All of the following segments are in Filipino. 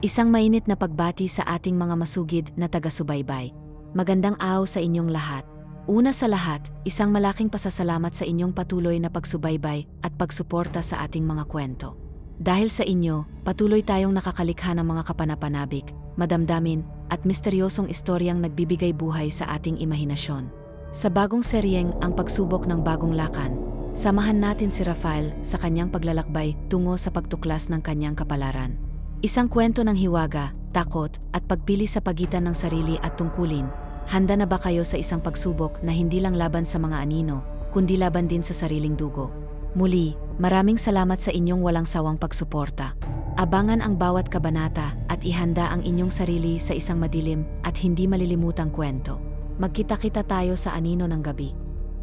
Isang mainit na pagbati sa ating mga masugid na taga-subaybay. Magandang araw sa inyong lahat. Una sa lahat, isang malaking pasasalamat sa inyong patuloy na pagsubaybay at pagsuporta sa ating mga kwento. Dahil sa inyo, patuloy tayong nakakalikha ng mga kapanapanabik, madamdamin, at misteryosong istoryang nagbibigay buhay sa ating imahinasyon. Sa bagong seryeng Ang Pagsubok ng Bagong Lakan, samahan natin si Rafael sa kanyang paglalakbay tungo sa pagtuklas ng kanyang kapalaran. Isang kwento ng hiwaga, takot, at pagpili sa pagitan ng sarili at tungkulin. Handa na ba kayo sa isang pagsubok na hindi lang laban sa mga anino, kundi laban din sa sariling dugo? Muli, maraming salamat sa inyong walang sawang pagsuporta. Abangan ang bawat kabanata at ihanda ang inyong sarili sa isang madilim at hindi malilimutang kwento. Magkita-kita tayo sa anino ng gabi.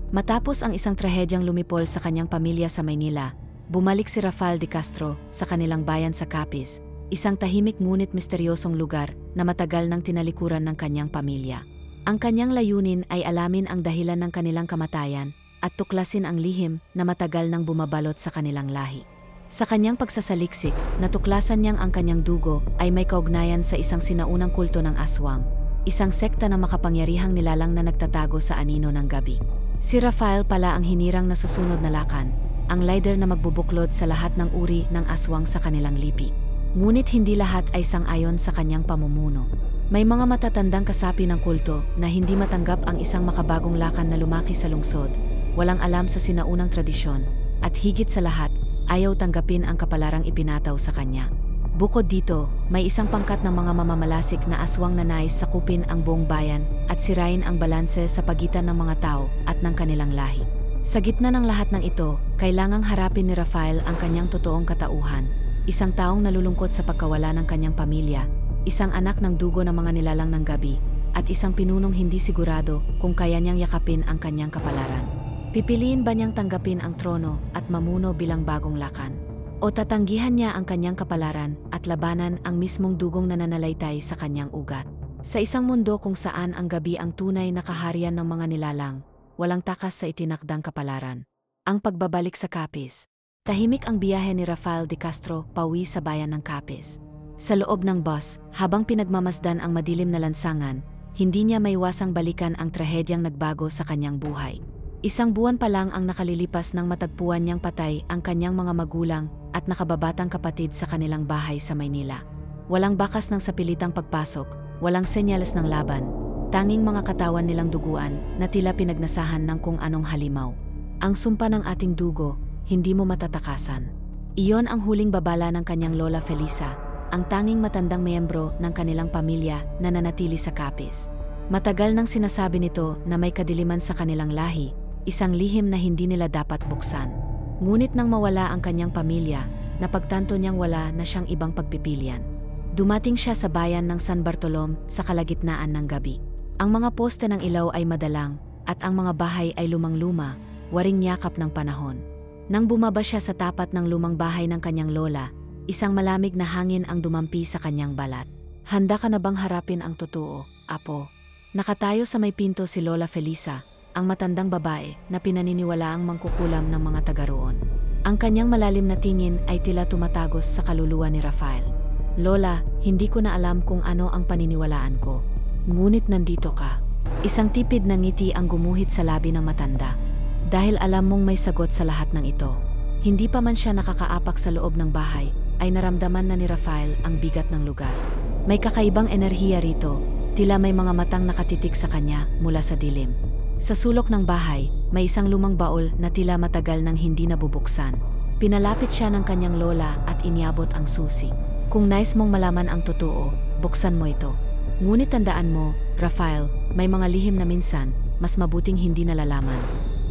Matapos ang isang trahedyang lumipol sa kanyang pamilya sa Maynila, bumalik si Rafael de Castro sa kanilang bayan sa Capiz, isang tahimik ngunit misteryosong lugar na matagal nang tinalikuran ng kanyang pamilya. Ang kanyang layunin ay alamin ang dahilan ng kanilang kamatayan at tuklasin ang lihim na matagal nang bumabalot sa kanilang lahi. Sa kanyang pagsasaliksik, natuklasan niyang ang kanyang dugo ay may kaugnayan sa isang sinaunang kulto ng aswang, isang sekta na makapangyarihang nilalang na nagtatago sa anino ng gabi. Si Rafael pala ang hinirang na susunod na lakan, ang leader na magbubuklod sa lahat ng uri ng aswang sa kanilang lipi. Ngunit hindi lahat ay sang-ayon sa kanyang pamumuno. May mga matatandang kasapi ng kulto na hindi matanggap ang isang makabagong lakan na lumaki sa lungsod, walang alam sa sinaunang tradisyon, at higit sa lahat, ayaw tanggapin ang kapalarang ipinataw sa kanya. Bukod dito, may isang pangkat ng mga mamamalasik na aswang na nais sakupin ang buong bayan at sirain ang balanse sa pagitan ng mga tao at ng kanilang lahi. Sa gitna ng lahat ng ito, kailangang harapin ni Rafael ang kanyang totoong katauhan. Isang taong nalulungkot sa pagkawala ng kanyang pamilya, isang anak ng dugo ng mga nilalang ng gabi, at isang pinunong hindi sigurado kung kaya niyang yakapin ang kanyang kapalaran. Pipiliin ba niyang tanggapin ang trono at mamuno bilang bagong lakan? O tatanggihan niya ang kanyang kapalaran at labanan ang mismong dugong nananalaytay sa kanyang ugat? Sa isang mundo kung saan ang gabi ang tunay na kaharian ng mga nilalang, walang takas sa itinakdang kapalaran. Ang pagbabalik sa Capiz. Tahimik ang biyahe ni Rafael de Castro pauwi sa bayan ng Capiz. Sa loob ng bus, habang pinagmamasdan ang madilim na lansangan, hindi niya maiwasang balikan ang trahedyang nagbago sa kanyang buhay. Isang buwan pa lang ang nakalilipas nang matagpuan niyang patay ang kanyang mga magulang at nakababatang kapatid sa kanilang bahay sa Maynila. Walang bakas ng sapilitang pagpasok, walang senyales ng laban, tanging mga katawan nilang duguan na tila pinagnasahan ng kung anong halimaw. Ang sumpa ng ating dugo, hindi mo matatakasan. Iyon ang huling babala ng kanyang lola Felisa, ang tanging matandang miyembro ng kanilang pamilya na nanatili sa Capiz. Matagal nang sinasabi nito na may kadiliman sa kanilang lahi, isang lihim na hindi nila dapat buksan. Ngunit nang mawala ang kanyang pamilya, napagtanto niyang wala na siyang ibang pagpipilian. Dumating siya sa bayan ng San Bartolome sa kalagitnaan ng gabi. Ang mga poste ng ilaw ay madalang, at ang mga bahay ay lumang-luma, waring yakap ng panahon. Nang bumaba siya sa tapat ng lumang bahay ng kanyang lola, isang malamig na hangin ang dumampi sa kanyang balat. Handa ka na bang harapin ang totoo, apo? Nakatayo sa may pinto si Lola Felisa, ang matandang babae na pinaniniwalaang mangkukulam ng mga taga roon. Ang kanyang malalim na tingin ay tila tumatagos sa kaluluwa ni Rafael. Lola, hindi ko na alam kung ano ang paniniwalaan ko. Ngunit nandito ka. Isang tipid na ngiti ang gumuhit sa labi ng matanda. Dahil alam mong may sagot sa lahat ng ito. Hindi pa man siya nakakaapak sa loob ng bahay, ay naramdaman na ni Rafael ang bigat ng lugar. May kakaibang enerhiya rito, tila may mga matang nakatitik sa kanya mula sa dilim. Sa sulok ng bahay, may isang lumang baol na tila matagal nang hindi nabubuksan. Pinalapit siya ng kanyang lola at iniabot ang susi. Kung nais mong malaman ang totoo, buksan mo ito. Ngunit tandaan mo, Rafael, may mga lihim na minsan, mas mabuting hindi nalalaman.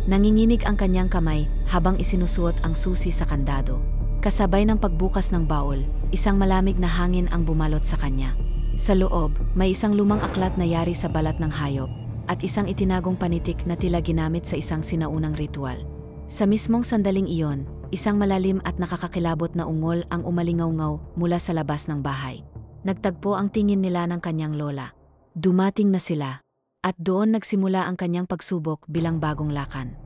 Nanginginig ang kanyang kamay habang isinusuot ang susi sa kandado. Kasabay ng pagbukas ng baol, isang malamig na hangin ang bumalot sa kanya. Sa loob, may isang lumang aklat na yari sa balat ng hayop at isang itinagong panitik na tila ginamit sa isang sinaunang ritual. Sa mismong sandaling iyon, isang malalim at nakakakilabot na ungol ang umalingaw-ngaw mula sa labas ng bahay. Nagtagpo ang tingin nila ng kanyang lola. Dumating na sila. At doon nagsimula ang kanyang pagsubok bilang bagong lakan.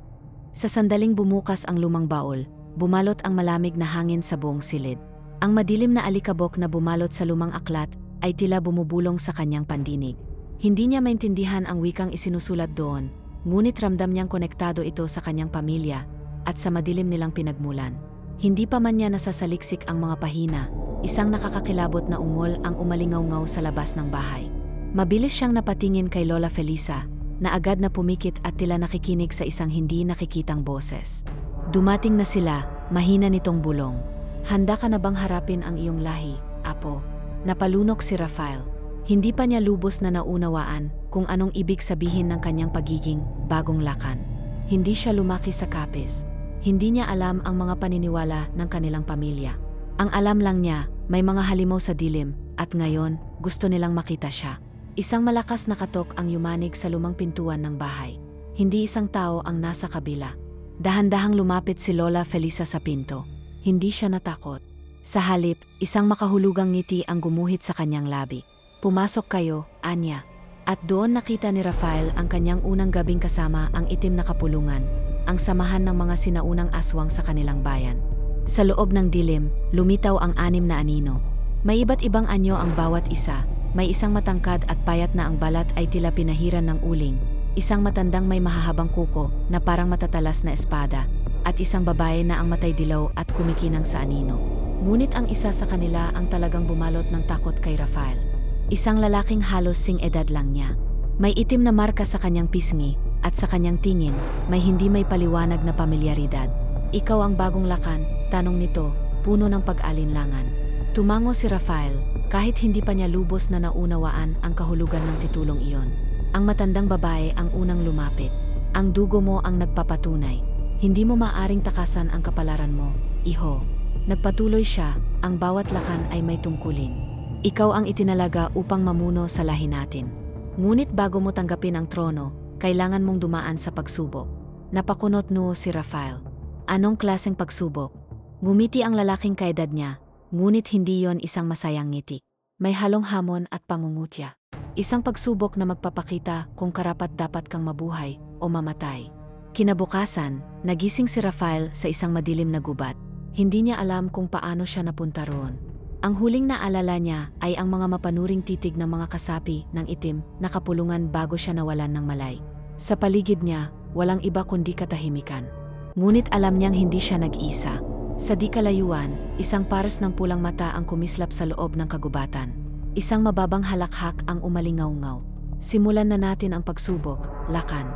Sa sandaling bumukas ang lumang baol, bumalot ang malamig na hangin sa buong silid. Ang madilim na alikabok na bumalot sa lumang aklat ay tila bumubulong sa kanyang pandinig. Hindi niya maintindihan ang wikang isinusulat doon, ngunit ramdam niyang konektado ito sa kanyang pamilya at sa madilim nilang pinagmulan. Hindi pa man niya nasasaliksik ang mga pahina, isang nakakakilabot na ungol ang umalingaw-ngaw sa labas ng bahay. Mabilis siyang napatingin kay Lola Felisa, na agad na pumikit at tila nakikinig sa isang hindi nakikitang boses. Dumating na sila, mahina nitong bulong. Handa ka na bang harapin ang iyong lahi, Apo? Napalunok si Rafael. Hindi pa niya lubos na naunawaan kung anong ibig sabihin ng kanyang pagiging bagong lakan. Hindi siya lumaki sa kapis. Hindi niya alam ang mga paniniwala ng kanilang pamilya. Ang alam lang niya, may mga halimaw sa dilim, at ngayon, gusto nilang makita siya. Isang malakas na katok ang yumanig sa lumang pintuan ng bahay. Hindi isang tao ang nasa kabila. Dahan-dahang lumapit si Lola Felisa sa pinto. Hindi siya natakot. Sa halip, isang makahulugang ngiti ang gumuhit sa kanyang labi. Pumasok kayo, Anya. At doon nakita ni Rafael ang kanyang unang gabing kasama ang itim na kapulungan, ang samahan ng mga sinaunang aswang sa kanilang bayan. Sa loob ng dilim, lumitaw ang 6 na anino. May iba't ibang anyo ang bawat isa. May isang matangkad at payat na ang balat ay tila pinahiran ng uling, isang matandang may mahahabang kuko na parang matatalas na espada, at isang babae na ang matay dilaw at kumikinang sa anino. Ngunit ang isa sa kanila ang talagang bumalot ng takot kay Rafael. Isang lalaking halos sing-edad lang niya. May itim na marka sa kanyang pisngi, at sa kanyang tingin, may hindi may paliwanag na pamilyaridad. Ikaw ang bagong lakan, tanong nito, puno ng pag-alinlangan. Tumango si Rafael, kahit hindi pa niya lubos na naunawaan ang kahulugan ng titulong iyon. Ang matandang babae ang unang lumapit. Ang dugo mo ang nagpapatunay. Hindi mo maaring takasan ang kapalaran mo, iho. Nagpatuloy siya, ang bawat lakan ay may tungkulin. Ikaw ang itinalaga upang mamuno sa lahi natin. Ngunit bago mo tanggapin ang trono, kailangan mong dumaan sa pagsubok. Napakunot noo si Rafael. Anong klaseng pagsubok? Ngumiti ang lalaking kaedad niya, ngunit hindi yon isang masayang ngiti. May halong hamon at pangungutya. Isang pagsubok na magpapakita kung karapat-dapat kang mabuhay o mamatay. Kinabukasan, nagising si Rafael sa isang madilim na gubat. Hindi niya alam kung paano siya napunta roon. Ang huling naalala niya ay ang mga mapanuring titig ng mga kasapi ng itim na kapulungan bago siya nawalan ng malay. Sa paligid niya, walang iba kundi katahimikan. Ngunit alam niyang hindi siya nag-isa. Sa di kalayuan, isang pares ng pulang mata ang kumislap sa loob ng kagubatan. Isang mababang halakhak ang umalingaw-ngaw. Simulan na natin ang pagsubok, lakan.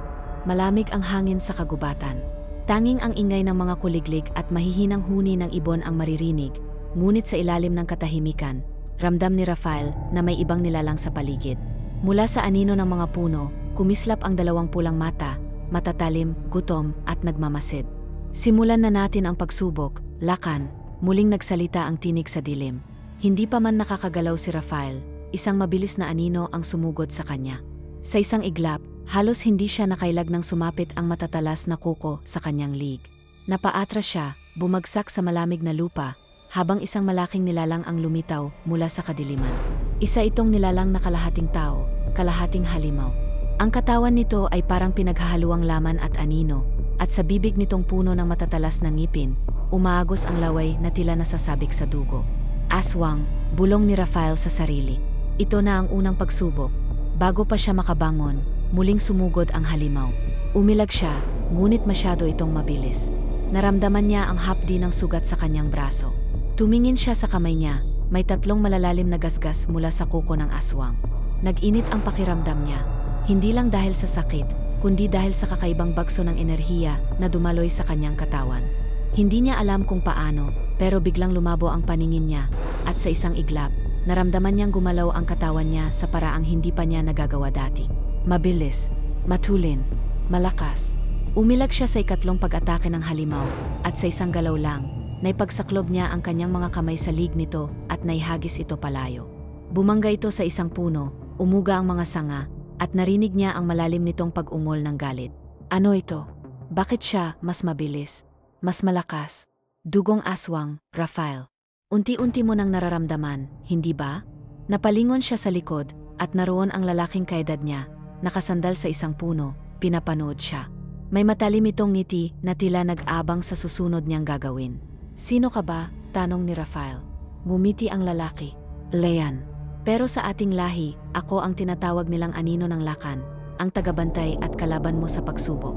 Malamig ang hangin sa kagubatan. Tanging ang ingay ng mga kuliglig at mahihinang huni ng ibon ang maririnig, ngunit sa ilalim ng katahimikan, ramdam ni Rafael na may ibang nilalang sa paligid. Mula sa anino ng mga puno, kumislap ang 2 pulang mata, matatalim, gutom at nagmamasid. Simulan na natin ang pagsubok, lakan. Muling nagsalita ang tinig sa dilim. Hindi pa man nakakagalaw si Rafael, isang mabilis na anino ang sumugod sa kanya. Sa isang iglap, halos hindi siya nakailag nang sumapit ang matatalas na kuko sa kanyang lig. Napaatras siya, bumagsak sa malamig na lupa, habang isang malaking nilalang ang lumitaw mula sa kadiliman. Isa itong nilalang na kalahating tao, kalahating halimaw. Ang katawan nito ay parang pinaghahaluang laman at anino, at sa bibig nitong puno ng matatalas na ngipin, umaagos ang laway na tila nasasabik sa dugo. Aswang, bulong ni Rafael sa sarili. Ito na ang unang pagsubok. Bago pa siya makabangon, muling sumugod ang halimaw. Umilag siya, ngunit masyado itong mabilis. Naramdaman niya ang hapdi ng sugat sa kanyang braso. Tumingin siya sa kamay niya, may 3 malalalim na gasgas mula sa kuko ng aswang. Nag-init ang pakiramdam niya, hindi lang dahil sa sakit, kundi dahil sa kakaibang bagso ng enerhiya na dumaloy sa kanyang katawan. Hindi niya alam kung paano, pero biglang lumabo ang paningin niya, at sa isang iglap, naramdaman niyang gumalaw ang katawan niya sa paraang hindi pa niya nagagawa dati. Mabilis, matulin, malakas. Umilag siya sa ikatlong pag-atake ng halimaw, at sa isang galaw lang, naipagsaklop niya ang kanyang mga kamay sa lig nito at naihagis ito palayo. Bumangga ito sa isang puno, umuga ang mga sanga, at narinig niya ang malalim nitong pag-ungol ng galit. Ano ito? Bakit siya mas mabilis? Mas malakas? Dugong aswang, Rafael. Unti-unti mo nang nararamdaman, hindi ba? Napalingon siya sa likod, at naroon ang lalaking kaedad niya, nakasandal sa isang puno, pinapanood siya. May matalim itong ngiti na tila nag-abang sa susunod niyang gagawin. Sino ka ba? Tanong ni Rafael. Ngumiti ang lalaki. Lian. Pero sa ating lahi, ako ang tinatawag nilang anino ng lakan, ang tagabantay at kalaban mo sa pagsubok.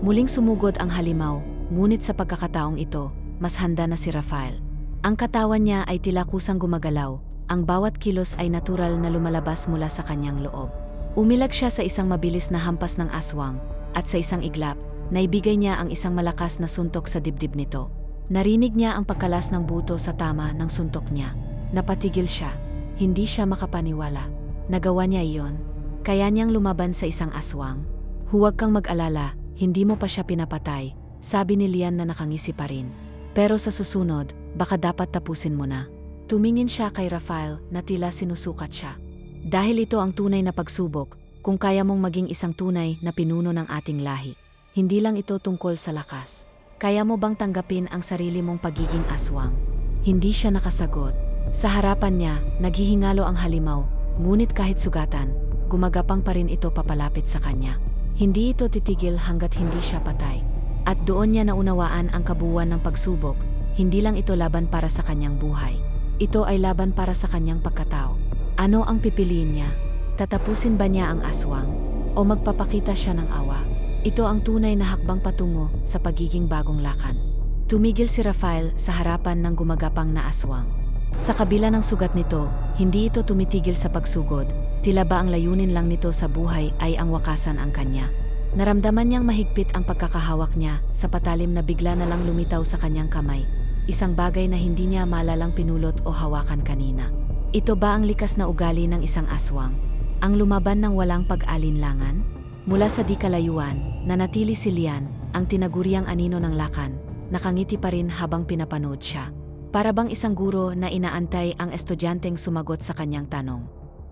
Muling sumugod ang halimaw, ngunit sa pagkakataong ito, mas handa na si Rafael. Ang katawan niya ay tila kusang gumagalaw, ang bawat kilos ay natural na lumalabas mula sa kanyang loob. Umilag siya sa isang mabilis na hampas ng aswang, at sa isang iglap, naibigay niya ang isang malakas na suntok sa dibdib nito. Narinig niya ang pagkalas ng buto sa tama ng suntok niya. Napatigil siya. Hindi siya makapaniwala. Nagawa niya iyon. Kaya niyang lumaban sa isang aswang. Huwag kang mag-alala, hindi mo pa siya pinapatay, sabi ni Lian na nakangisi pa rin. Pero sa susunod, baka dapat tapusin mo na. Tumingin siya kay Rafael na tila sinusukat siya. Dahil ito ang tunay na pagsubok, kung kaya mong maging isang tunay na pinuno ng ating lahi. Hindi lang ito tungkol sa lakas. Kaya mo bang tanggapin ang sarili mong pagiging aswang? Hindi siya nakasagot. Sa harapan niya, naghihingalo ang halimaw, ngunit kahit sugatan, gumagapang pa rin ito papalapit sa kanya. Hindi ito titigil hanggat hindi siya patay. At doon niya naunawaan ang kabuuan ng pagsubok, hindi lang ito laban para sa kanyang buhay. Ito ay laban para sa kanyang pagkatao. Ano ang pipiliin niya? Tatapusin ba niya ang aswang? O magpapakita siya ng awa? Ito ang tunay na hakbang patungo sa pagiging bagong lakan. Tumigil si Rafael sa harapan ng gumagapang na aswang. Sa kabila ng sugat nito, hindi ito tumitigil sa pagsugod, tila ba ang layunin lang nito sa buhay ay ang wakasan ang kanya. Naramdaman niyang mahigpit ang pagkakahawak niya sa patalim na bigla na lang lumitaw sa kanyang kamay, isang bagay na hindi niya malalang pinulot o hawakan kanina. Ito ba ang likas na ugali ng isang aswang? Ang lumaban ng walang pag-alinlangan? Mula sa di kalayuan, nanatili si Lian, ang tinaguriang anino ng lakan, nakangiti pa rin habang pinapanood siya. Para bang isang guro na inaantay ang estudyanteng sumagot sa kanyang tanong.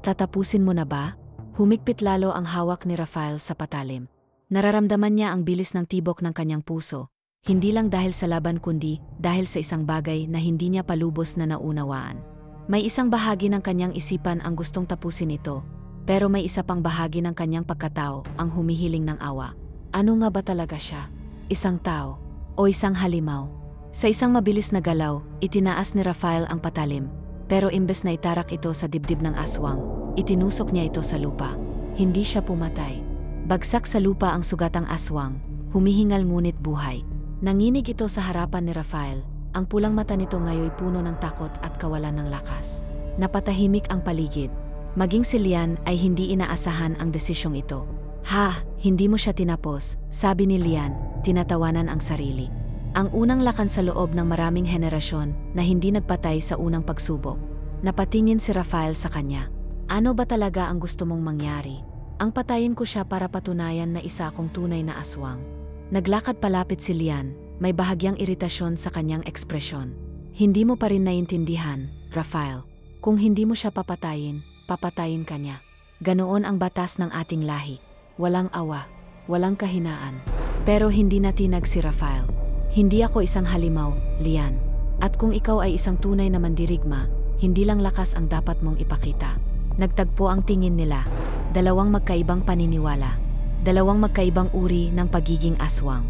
Tatapusin mo na ba? Humigpit lalo ang hawak ni Rafael sa patalim. Nararamdaman niya ang bilis ng tibok ng kanyang puso, hindi lang dahil sa laban kundi dahil sa isang bagay na hindi niya palubos na naunawaan. May isang bahagi ng kanyang isipan ang gustong tapusin ito, pero may isa pang bahagi ng kanyang pagkatao ang humihiling ng awa. Ano nga ba talaga siya? Isang tao o isang halimaw? Sa isang mabilis na galaw, itinaas ni Rafael ang patalim, pero imbes na itarak ito sa dibdib ng aswang, itinusok niya ito sa lupa. Hindi siya pumatay. Bagsak sa lupa ang sugatang aswang, humihingal ngunit buhay. Nanginig ito sa harapan ni Rafael. Ang pulang mata nito ngayoy puno ng takot at kawalan ng lakas. Napatahimik ang paligid. Maging si Lian ay hindi inaasahan ang desisyong ito. Ha, hindi mo siya tinapos, sabi ni Lian, tinatawanan ang sarili. Ang unang lakan sa loob ng maraming henerasyon na hindi nagpatay sa unang pagsubok. Napatingin si Rafael sa kanya. Ano ba talaga ang gusto mong mangyari? Ang patayin ko siya para patunayan na isa akong tunay na aswang. Naglakad palapit si Lian. May bahagyang iritasyon sa kanyang ekspresyon. Hindi mo pa rin naiintindihan, Rafael. Kung hindi mo siya papatayin ka niya. Ganoon ang batas ng ating lahi. Walang awa, walang kahinaan. Pero hindi natinag si Rafael. Hindi ako isang halimaw, Lian. At kung ikaw ay isang tunay na mandirigma, hindi lang lakas ang dapat mong ipakita. Nagtagpo ang tingin nila. Dalawang magkaibang paniniwala. Dalawang magkaibang uri ng pagiging aswang.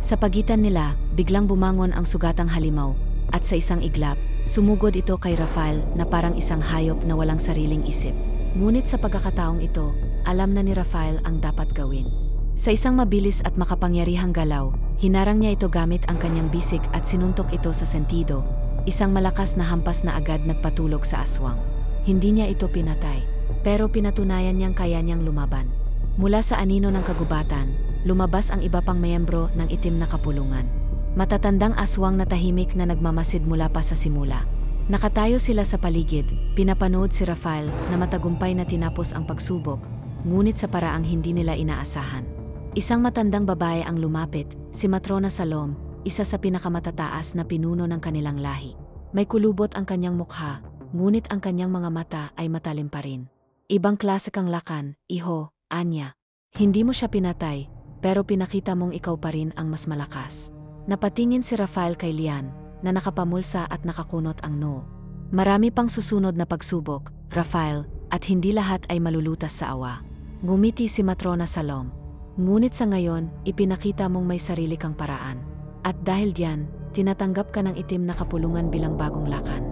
Sa pagitan nila, biglang bumangon ang sugatang halimaw, at sa isang iglap, sumugod ito kay Rafael na parang isang hayop na walang sariling isip. Ngunit sa pagkakataong ito, alam na ni Rafael ang dapat gawin. Sa isang mabilis at makapangyarihang galaw, hinarang niya ito gamit ang kanyang bisig at sinuntok ito sa sentido, isang malakas na hampas na agad nagpatulog sa aswang. Hindi niya ito pinatay, pero pinatunayan niyang kaya niyang lumaban. Mula sa anino ng kagubatan, lumabas ang iba pang miyembro ng itim na kapulungan. Matatandang aswang na tahimik na nagmamasid mula pa sa simula. Nakatayo sila sa paligid, pinapanood si Rafael na matagumpay na tinapos ang pagsubok, ngunit sa paraang hindi nila inaasahan. Isang matandang babae ang lumapit, si Matrona Salom, isa sa pinakamatataas na pinuno ng kanilang lahi. May kulubot ang kanyang mukha, ngunit ang kanyang mga mata ay matalim pa rin. Ibang klase kang lakan, iho, Anya. Hindi mo siya pinatay, pero pinakita mong ikaw pa rin ang mas malakas. Napatingin si Rafael kay Lian, na nakapamulsa at nakakunot ang noo. Marami pang susunod na pagsubok, Rafael, at hindi lahat ay malulutas sa awa. Ngumiti si Matrona Salom. Ngunit sa ngayon, ipinakita mong may sarili kang paraan. At dahil diyan, tinatanggap ka ng itim na kapulungan bilang bagong lakan.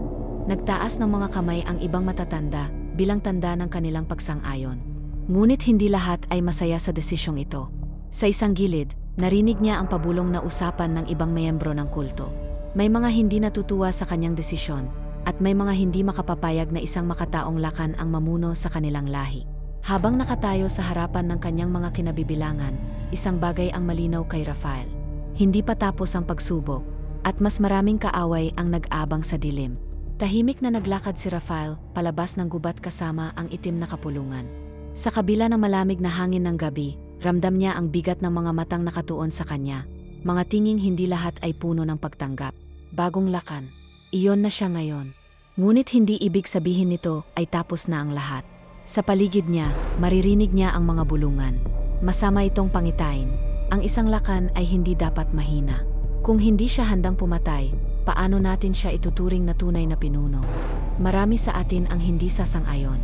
Nagtaas ng mga kamay ang ibang matatanda bilang tanda ng kanilang pagsang-ayon. Ngunit hindi lahat ay masaya sa desisyong ito. Sa isang gilid, narinig niya ang pabulong na usapan ng ibang miyembro ng kulto. May mga hindi natutuwa sa kanyang desisyon, at may mga hindi makapapayag na isang makataong lakan ang mamuno sa kanilang lahi. Habang nakatayo sa harapan ng kanyang mga kinabibilangan, isang bagay ang malinaw kay Rafael. Hindi pa tapos ang pagsubok, at mas maraming kaaway ang nag-abang sa dilim. Tahimik na naglakad si Rafael palabas ng gubat kasama ang itim na kapulungan. Sa kabila ng malamig na hangin ng gabi, ramdam niya ang bigat ng mga matang nakatuon sa kanya. Mga tinging hindi lahat ay puno ng pagtanggap. Bagong lakan. Iyon na siya ngayon. Ngunit hindi ibig sabihin nito ay tapos na ang lahat. Sa paligid niya, maririnig niya ang mga bulungan. Masama itong pangitain. Ang isang lakan ay hindi dapat mahina. Kung hindi siya handang pumatay, paano natin siya ituturing na tunay na pinuno? Marami sa atin ang hindi sasang-ayon.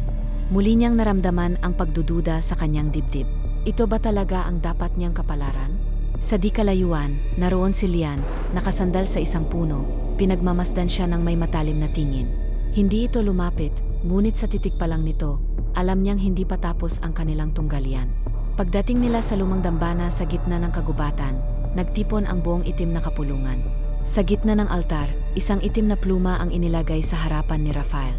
Muli niyang naramdaman ang pagdududa sa kanyang dibdib. Ito ba talaga ang dapat niyang kapalaran? Sa di kalayuan, naroon si Lian, nakasandal sa isang puno, pinagmamasdan siya ng may matalim na tingin. Hindi ito lumapit, ngunit sa titik pa lang nito, alam niyang hindi pa tapos ang kanilang tunggalian. Pagdating nila sa lumang dambana sa gitna ng kagubatan, nagtipon ang buong itim na kapulungan. Sa gitna ng altar, isang itim na pluma ang inilagay sa harapan ni Rafael.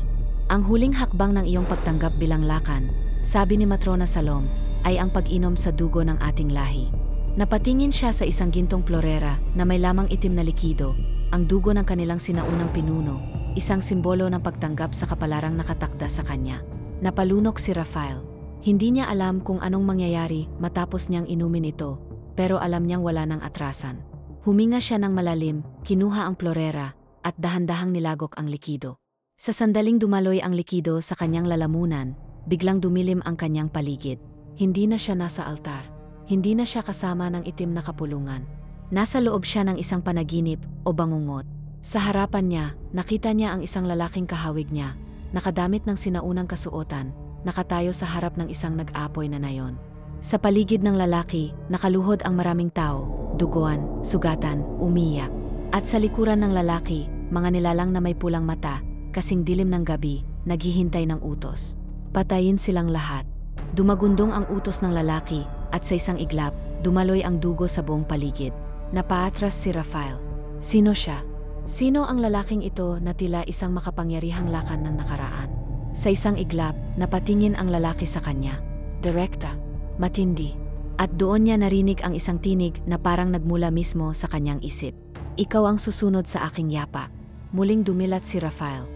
Ang huling hakbang ng iyong pagtanggap bilang lakan, sabi ni Matrona Salom, ay ang pag-inom sa dugo ng ating lahi. Napatingin siya sa isang gintong florera na may lamang itim na likido, ang dugo ng kanilang sinaunang pinuno, isang simbolo ng pagtanggap sa kapalarang nakatakda sa kanya. Napalunok si Rafael. Hindi niya alam kung anong mangyayari matapos niyang inumin ito, pero alam niyang wala nang atrasan. Huminga siya ng malalim, kinuha ang florera, at dahan-dahang nilagok ang likido. Sa sandaling dumaloy ang likido sa kanyang lalamunan, biglang dumilim ang kanyang paligid. Hindi na siya nasa altar. Hindi na siya kasama ng itim na kapulungan. Nasa loob siya ng isang panaginip o bangungot. Sa harapan niya, nakita niya ang isang lalaking kahawig niya, nakadamit ng sinaunang kasuotan, nakatayo sa harap ng isang nag-apoy na nayon. Sa paligid ng lalaki, nakaluhod ang maraming tao, duguan, sugatan, umiyak. At sa likuran ng lalaki, mga nilalang na may pulang mata, kasing dilim ng gabi, naghihintay ng utos. Patayin silang lahat. Dumagundong ang utos ng lalaki, at sa isang iglap, dumaloy ang dugo sa buong paligid. Napaatras si Rafael. Sino siya? Sino ang lalaking ito na tila isang makapangyarihang lakan ng nakaraan? Sa isang iglap, napatingin ang lalaki sa kanya. Direkta, matindi. At doon niya narinig ang isang tinig na parang nagmula mismo sa kanyang isip. Ikaw ang susunod sa aking yapak. Muling dumilat si Rafael.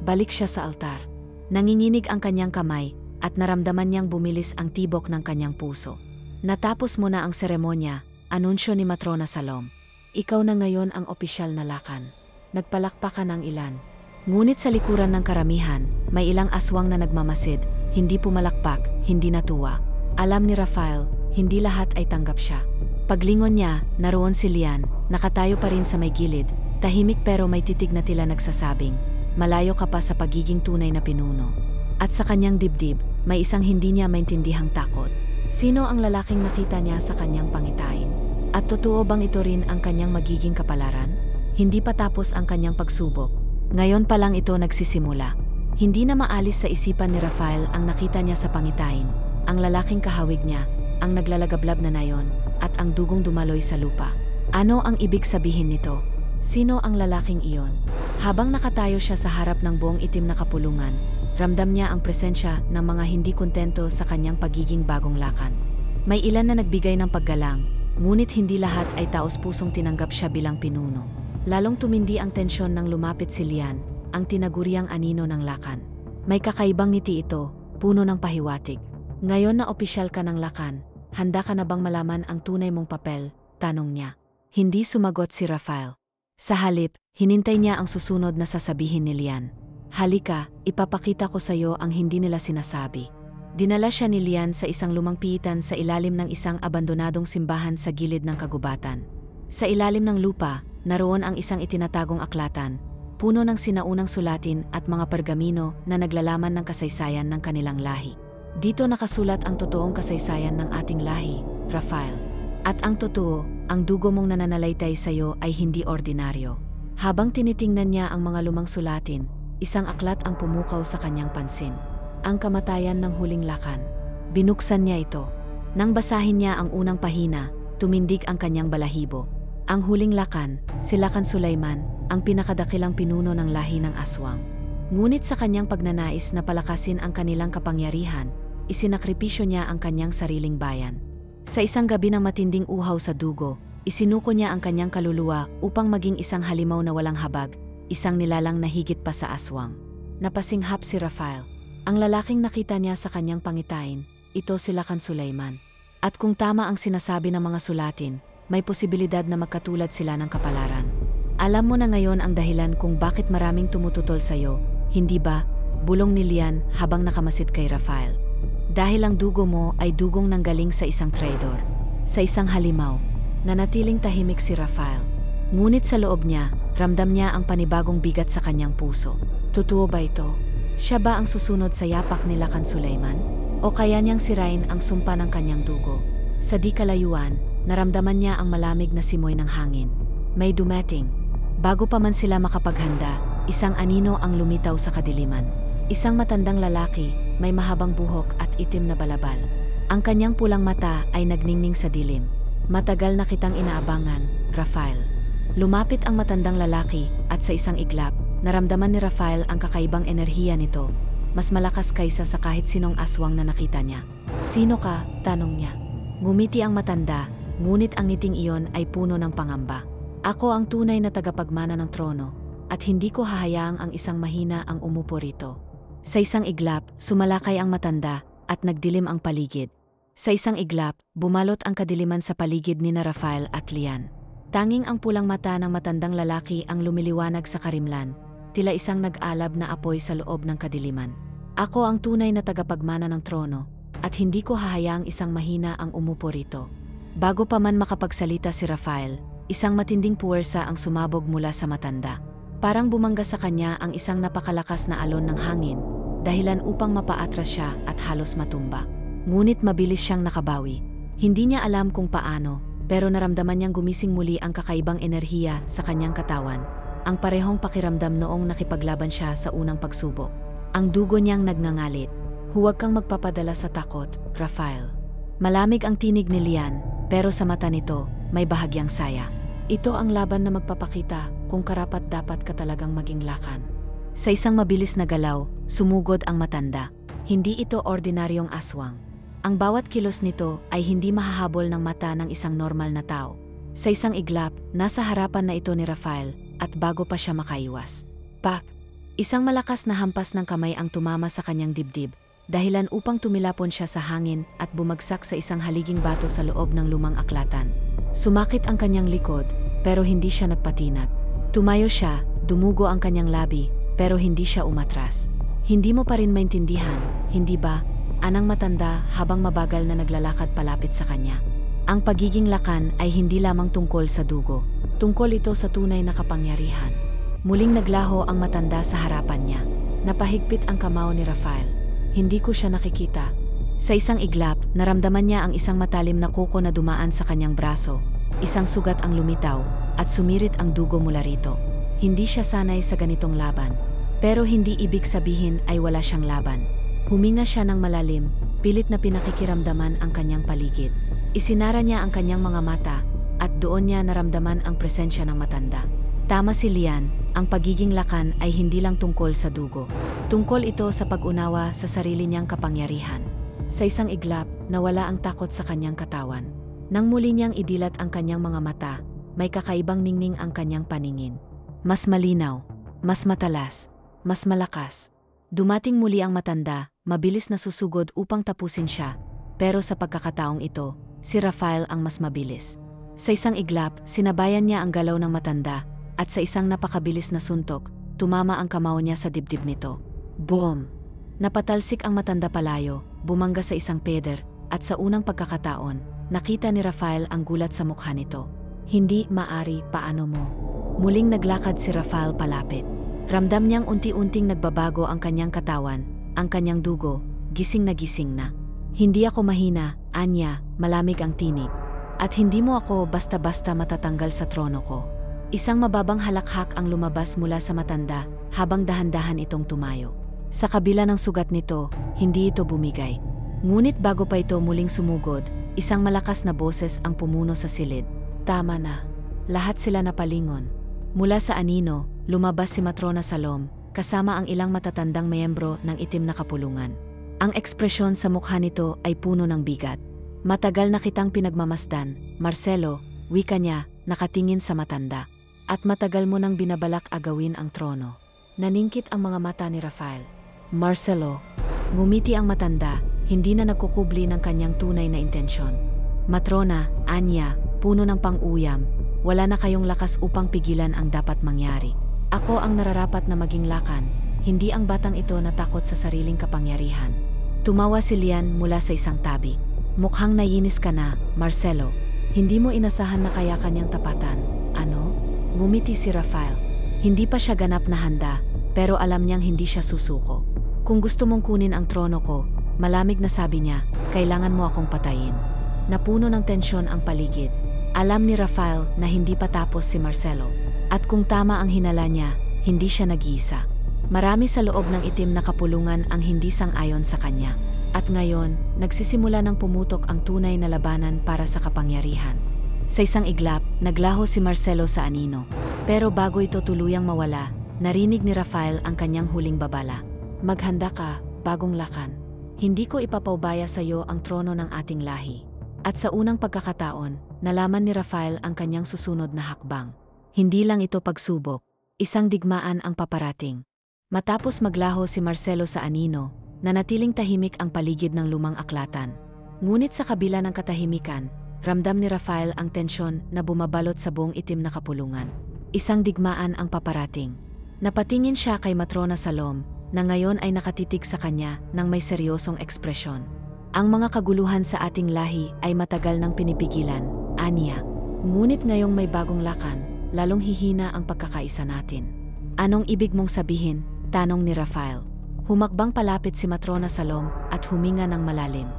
Balik siya sa altar. Nanginginig ang kanyang kamay, at naramdaman niyang bumilis ang tibok ng kanyang puso. Natapos mo na ang seremonya, anunsyo ni Matrona Salom. Ikaw na ngayon ang opisyal na lakan. Nagpalakpakan ang ilan. Ngunit sa likuran ng karamihan, may ilang aswang na nagmamasid, hindi pumalakpak, hindi natuwa. Alam ni Rafael, hindi lahat ay tanggap siya. Paglingon niya, naroon si Lian, nakatayo pa rin sa may gilid, tahimik pero may titig na tila nagsasabing, malayo ka pa sa pagiging tunay na pinuno. At sa kanyang dibdib, may isang hindi niya maintindihang takot. Sino ang lalaking nakita niya sa kanyang pangitain? At totoo bang ito rin ang kanyang magiging kapalaran? Hindi pa tapos ang kanyang pagsubok. Ngayon pa lang ito nagsisimula. Hindi na maalis sa isipan ni Rafael ang nakita niya sa pangitain, ang lalaking kahawig niya, ang naglalagablab na nayon, at ang dugong dumaloy sa lupa. Ano ang ibig sabihin nito? Sino ang lalaking iyon? Habang nakatayo siya sa harap ng buong itim na kapulungan, ramdam niya ang presensya ng mga hindi kontento sa kanyang pagiging bagong lakan. May ilan na nagbigay ng paggalang, ngunit hindi lahat ay taos-pusong tinanggap siya bilang pinuno. Lalong tumindi ang tensyon nang lumapit si Lian, ang tinaguriang anino ng lakan. May kakaibang ngiti ito, puno ng pahiwatig. Ngayon na opisyal ka ng lakan, handa ka na bang malaman ang tunay mong papel? Tanong niya. Hindi sumagot si Rafael. Sa halip, hinintay niya ang susunod na sasabihin ni Lian. Halika, ipapakita ko sa iyo ang hindi nila sinasabi. Dinala siya ni Lian sa isang lumang piitan sa ilalim ng isang abandonadong simbahan sa gilid ng kagubatan. Sa ilalim ng lupa, naroon ang isang itinatagong aklatan, puno ng sinaunang sulatin at mga pergamino na naglalaman ng kasaysayan ng kanilang lahi. Dito nakasulat ang totoong kasaysayan ng ating lahi, Rafael. At ang totoo, ang dugo mong nananalaytay sa iyo ay hindi ordinaryo. Habang tinitingnan niya ang mga lumang sulatin, isang aklat ang pumukaw sa kanyang pansin. Ang kamatayan ng huling lakan. Binuksan niya ito. Nang basahin niya ang unang pahina, tumindig ang kanyang balahibo. Ang huling lakan, si Lakan Sulaiman, ang pinakadakilang pinuno ng lahi ng aswang. Ngunit sa kanyang pagnanais na palakasin ang kanilang kapangyarihan, isinakripisyo niya ang kanyang sariling bayan. Sa isang gabi ng matinding uhaw sa dugo, isinuko niya ang kanyang kaluluwa upang maging isang halimaw na walang habag, isang nilalang na higit pa sa aswang. Napasinghap si Rafael. Ang lalaking nakita niya sa kanyang pangitain, ito si Lakan Sulaiman. At kung tama ang sinasabi ng mga sulatin, may posibilidad na magkatulad sila ng kapalaran. Alam mo na ngayon ang dahilan kung bakit maraming tumututol sa'yo, hindi ba? Bulong ni Lian habang nakamasid kay Rafael. Dahil ang dugo mo ay dugong nanggaling sa isang traidor, sa isang halimaw. Nanatiling tahimik si Rafael. Ngunit sa loob niya, ramdam niya ang panibagong bigat sa kanyang puso. Totoo ba ito? Siya ba ang susunod sa yapak ni Lakan Sulaiman? O kaya niyang sirain ang sumpa ng kanyang dugo? Sa di kalayuan, naramdaman niya ang malamig na simoy ng hangin. May dumating. Bago pa man sila makapaghanda, isang anino ang lumitaw sa kadiliman. Isang matandang lalaki, may mahabang buhok at itim na balabal. Ang kanyang pulang mata ay nagningning sa dilim. Matagal na kitang inaabangan, Rafael. Lumapit ang matandang lalaki at sa isang iglap, naramdaman ni Rafael ang kakaibang enerhiya nito. Mas malakas kaysa sa kahit sinong aswang na nakita niya. Sino ka? Tanong niya. Ngumiti ang matanda, ngunit ang ngiting iyon ay puno ng pangamba. Ako ang tunay na tagapagmana ng trono, at hindi ko hahayaang ang isang mahina ang umupo rito. Sa isang iglap, sumalakay ang matanda, at nagdilim ang paligid. Sa isang iglap, bumalot ang kadiliman sa paligid ni Rafael at Lian. Tanging ang pulang mata ng matandang lalaki ang lumiliwanag sa karimlan, tila isang nag-alab na apoy sa loob ng kadiliman. Ako ang tunay na tagapagmana ng trono, at hindi ko hahayaang isang mahina ang umupo rito. Bago pa man makapagsalita si Rafael, isang matinding puwersa ang sumabog mula sa matanda. Parang bumangga sa kanya ang isang napakalakas na alon ng hangin, dahilan upang mapaatras siya at halos matumba. Ngunit mabilis siyang nakabawi. Hindi niya alam kung paano, pero naramdaman niyang gumising muli ang kakaibang enerhiya sa kanyang katawan. Ang parehong pakiramdam noong nakipaglaban siya sa unang pagsubok. Ang dugo niyang nagngangalit. Huwag kang magpapadala sa takot, Rafael. Malamig ang tinig ni Lian, pero sa mata nito, may bahagyang saya. Ito ang laban na magpapakita kung karapat-dapat ka talagang maging lakan. Sa isang mabilis na galaw, sumugod ang matanda. Hindi ito ordinaryong aswang. Ang bawat kilos nito ay hindi mahahabol ng mata ng isang normal na tao. Sa isang iglap, nasa harapan na ito ni Rafael, at bago pa siya makaiwas. Pak! Isang malakas na hampas ng kamay ang tumama sa kanyang dibdib, dahilan upang tumilapon siya sa hangin at bumagsak sa isang haliging bato sa loob ng lumang aklatan. Sumakit ang kanyang likod, pero hindi siya nagpatinag. Tumayo siya, dumugo ang kanyang labi, pero hindi siya umatras. Hindi mo pa rin maintindihan, hindi ba? Anang matanda habang mabagal na naglalakad palapit sa kanya. Ang pagiging lakan ay hindi lamang tungkol sa dugo. Tungkol ito sa tunay na kapangyarihan. Muling naglaho ang matanda sa harapan niya. Napahigpit ang kamao ni Rafael. Hindi ko siya nakikita. Sa isang iglap, naramdaman niya ang isang matalim na kuko na dumaan sa kanyang braso. Isang sugat ang lumitaw, at sumirit ang dugo mula rito. Hindi siya sanay sa ganitong laban. Pero hindi ibig sabihin ay wala siyang laban. Huminga siya ng malalim, pilit na pinakikiramdaman ang kanyang paligid. Isinara niya ang kanyang mga mata, at doon niya naramdaman ang presensya ng matanda. Tama si Lian, ang pagiging lakan ay hindi lang tungkol sa dugo. Tungkol ito sa pag-unawa sa sarili niyang kapangyarihan. Sa isang iglap, nawala ang takot sa kanyang katawan. Nang muli niyang idilat ang kanyang mga mata, may kakaibang ningning ang kanyang paningin. Mas malinaw, mas matalas, mas malakas. Dumating muli ang matanda, mabilis na susugod upang tapusin siya, pero sa pagkakataong ito, si Rafael ang mas mabilis. Sa isang iglap, sinabayan niya ang galaw ng matanda, at sa isang napakabilis na suntok, tumama ang kamao niya sa dibdib nito. Boom! Napatalsik ang matanda palayo, bumangga sa isang peder, at sa unang pagkakataon, nakita ni Rafael ang gulat sa mukha nito. Hindi maari, paano mo? Muling naglakad si Rafael palapit. Ramdam niyang unti-unting nagbabago ang kanyang katawan, ang kanyang dugo, gising na. Hindi ako mahina, anya, malamig ang tinig. At hindi mo ako basta-basta matatanggal sa trono ko. Isang mababang halakhak ang lumabas mula sa matanda habang dahan-dahan itong tumayo. Sa kabila ng sugat nito, hindi ito bumigay. Ngunit bago pa ito muling sumugod, isang malakas na boses ang pumuno sa silid. Tama na. Lahat sila napalingon. Mula sa anino, lumabas si Matrona Salom, kasama ang ilang matatandang miyembro ng itim na kapulungan. Ang ekspresyon sa mukha nito ay puno ng bigat. Matagal na kitang pinagmamasdan, Marcelo, wika niya, nakatingin sa matanda. At matagal mo nang binabalak agawin ang trono. Naningkit ang mga mata ni Rafael. Marcelo, ngumiti ang matanda, hindi na nagkukubli ng kanyang tunay na intensyon. Matrona, Anya, puno ng pang-uyam, wala na kayong lakas upang pigilan ang dapat mangyari. Ako ang nararapat na maging lakan, hindi ang batang ito na takot sa sariling kapangyarihan. Tumawa si Lian mula sa isang tabi. Mukhang nayinis ka na, Marcelo. Hindi mo inasahan na kaya kanyang tapatan. Ano? Ngumiti si Rafael. Hindi pa siya ganap na handa, pero alam niyang hindi siya susuko. Kung gusto mong kunin ang trono ko, malamig na sabi niya, kailangan mo akong patayin. Napuno ng tensyon ang paligid. Alam ni Rafael na hindi pa tapos si Marcelo. At kung tama ang hinala niya, hindi siya nag-iisa. Marami sa loob ng itim na kapulungan ang hindi sang-ayon sa kanya. At ngayon, nagsisimula ng pumutok ang tunay na labanan para sa kapangyarihan. Sa isang iglap, naglaho si Marcelo sa anino. Pero bago ito tuluyang mawala, narinig ni Rafael ang kanyang huling babala. Maghanda ka, bagong lakan. Hindi ko ipapaubaya sa iyo ang trono ng ating lahi. At sa unang pagkakataon, nalaman ni Rafael ang kanyang susunod na hakbang. Hindi lang ito pagsubok, isang digmaan ang paparating. Matapos maglaho si Marcelo sa anino, nanatiling tahimik ang paligid ng lumang aklatan. Ngunit sa kabila ng katahimikan, ramdam ni Rafael ang tensyon na bumabalot sa buong itim na kapulungan. Isang digmaan ang paparating. Napatingin siya kay Matrona Salom, na ngayon ay nakatitig sa kanya ng may seryosong ekspresyon. Ang mga kaguluhan sa ating lahi ay matagal nang pinipigilan, Anya. Ngunit ngayong may bagong lakan, lalong hihina ang pagkakaisa natin. Anong ibig mong sabihin? Tanong ni Rafael. Humakbang palapit si Matrona Salom at huminga ng malalim.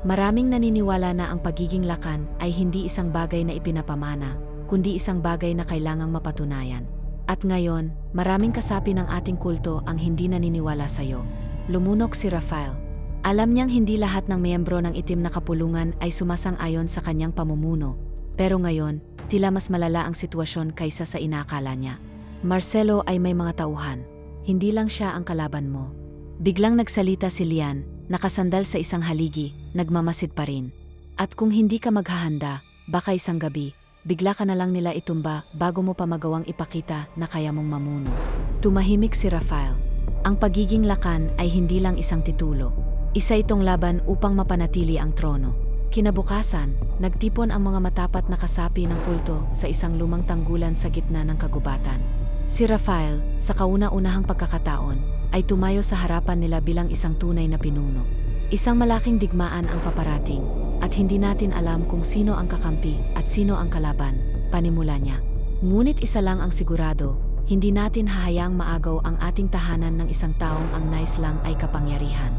Maraming naniniwala na ang pagiging lakan ay hindi isang bagay na ipinapamana, kundi isang bagay na kailangang mapatunayan. At ngayon, maraming kasapi ng ating kulto ang hindi naniniwala sa'yo. Lumunok si Rafael. Alam niyang hindi lahat ng miyembro ng itim na kapulungan ay sumasang-ayon sa kanyang pamumuno, pero ngayon, tila mas malala ang sitwasyon kaysa sa inaakala niya. Marcelo ay may mga tauhan. Hindi lang siya ang kalaban mo. Biglang nagsalita si Lian, nakasandal sa isang haligi, nagmamasid pa rin. At kung hindi ka maghahanda, baka isang gabi, bigla ka na lang nila itumba bago mo pa magawang ipakita na kaya mong mamuno. Tumahimik si Rafael. Ang pagiging lakan ay hindi lang isang titulo. Isa itong laban upang mapanatili ang trono. Kinabukasan, nagtipon ang mga matapat na kasapi ng kulto sa isang lumang tanggulan sa gitna ng kagubatan. Si Rafael, sa kauna-unahang pagkakataon, ay tumayo sa harapan nila bilang isang tunay na pinuno. Isang malaking digmaan ang paparating, at hindi natin alam kung sino ang kakampi at sino ang kalaban, panimula niya. Ngunit isa lang ang sigurado, hindi natin hahayaang maagaw ang ating tahanan ng isang taong ang nais lang ay kapangyarihan.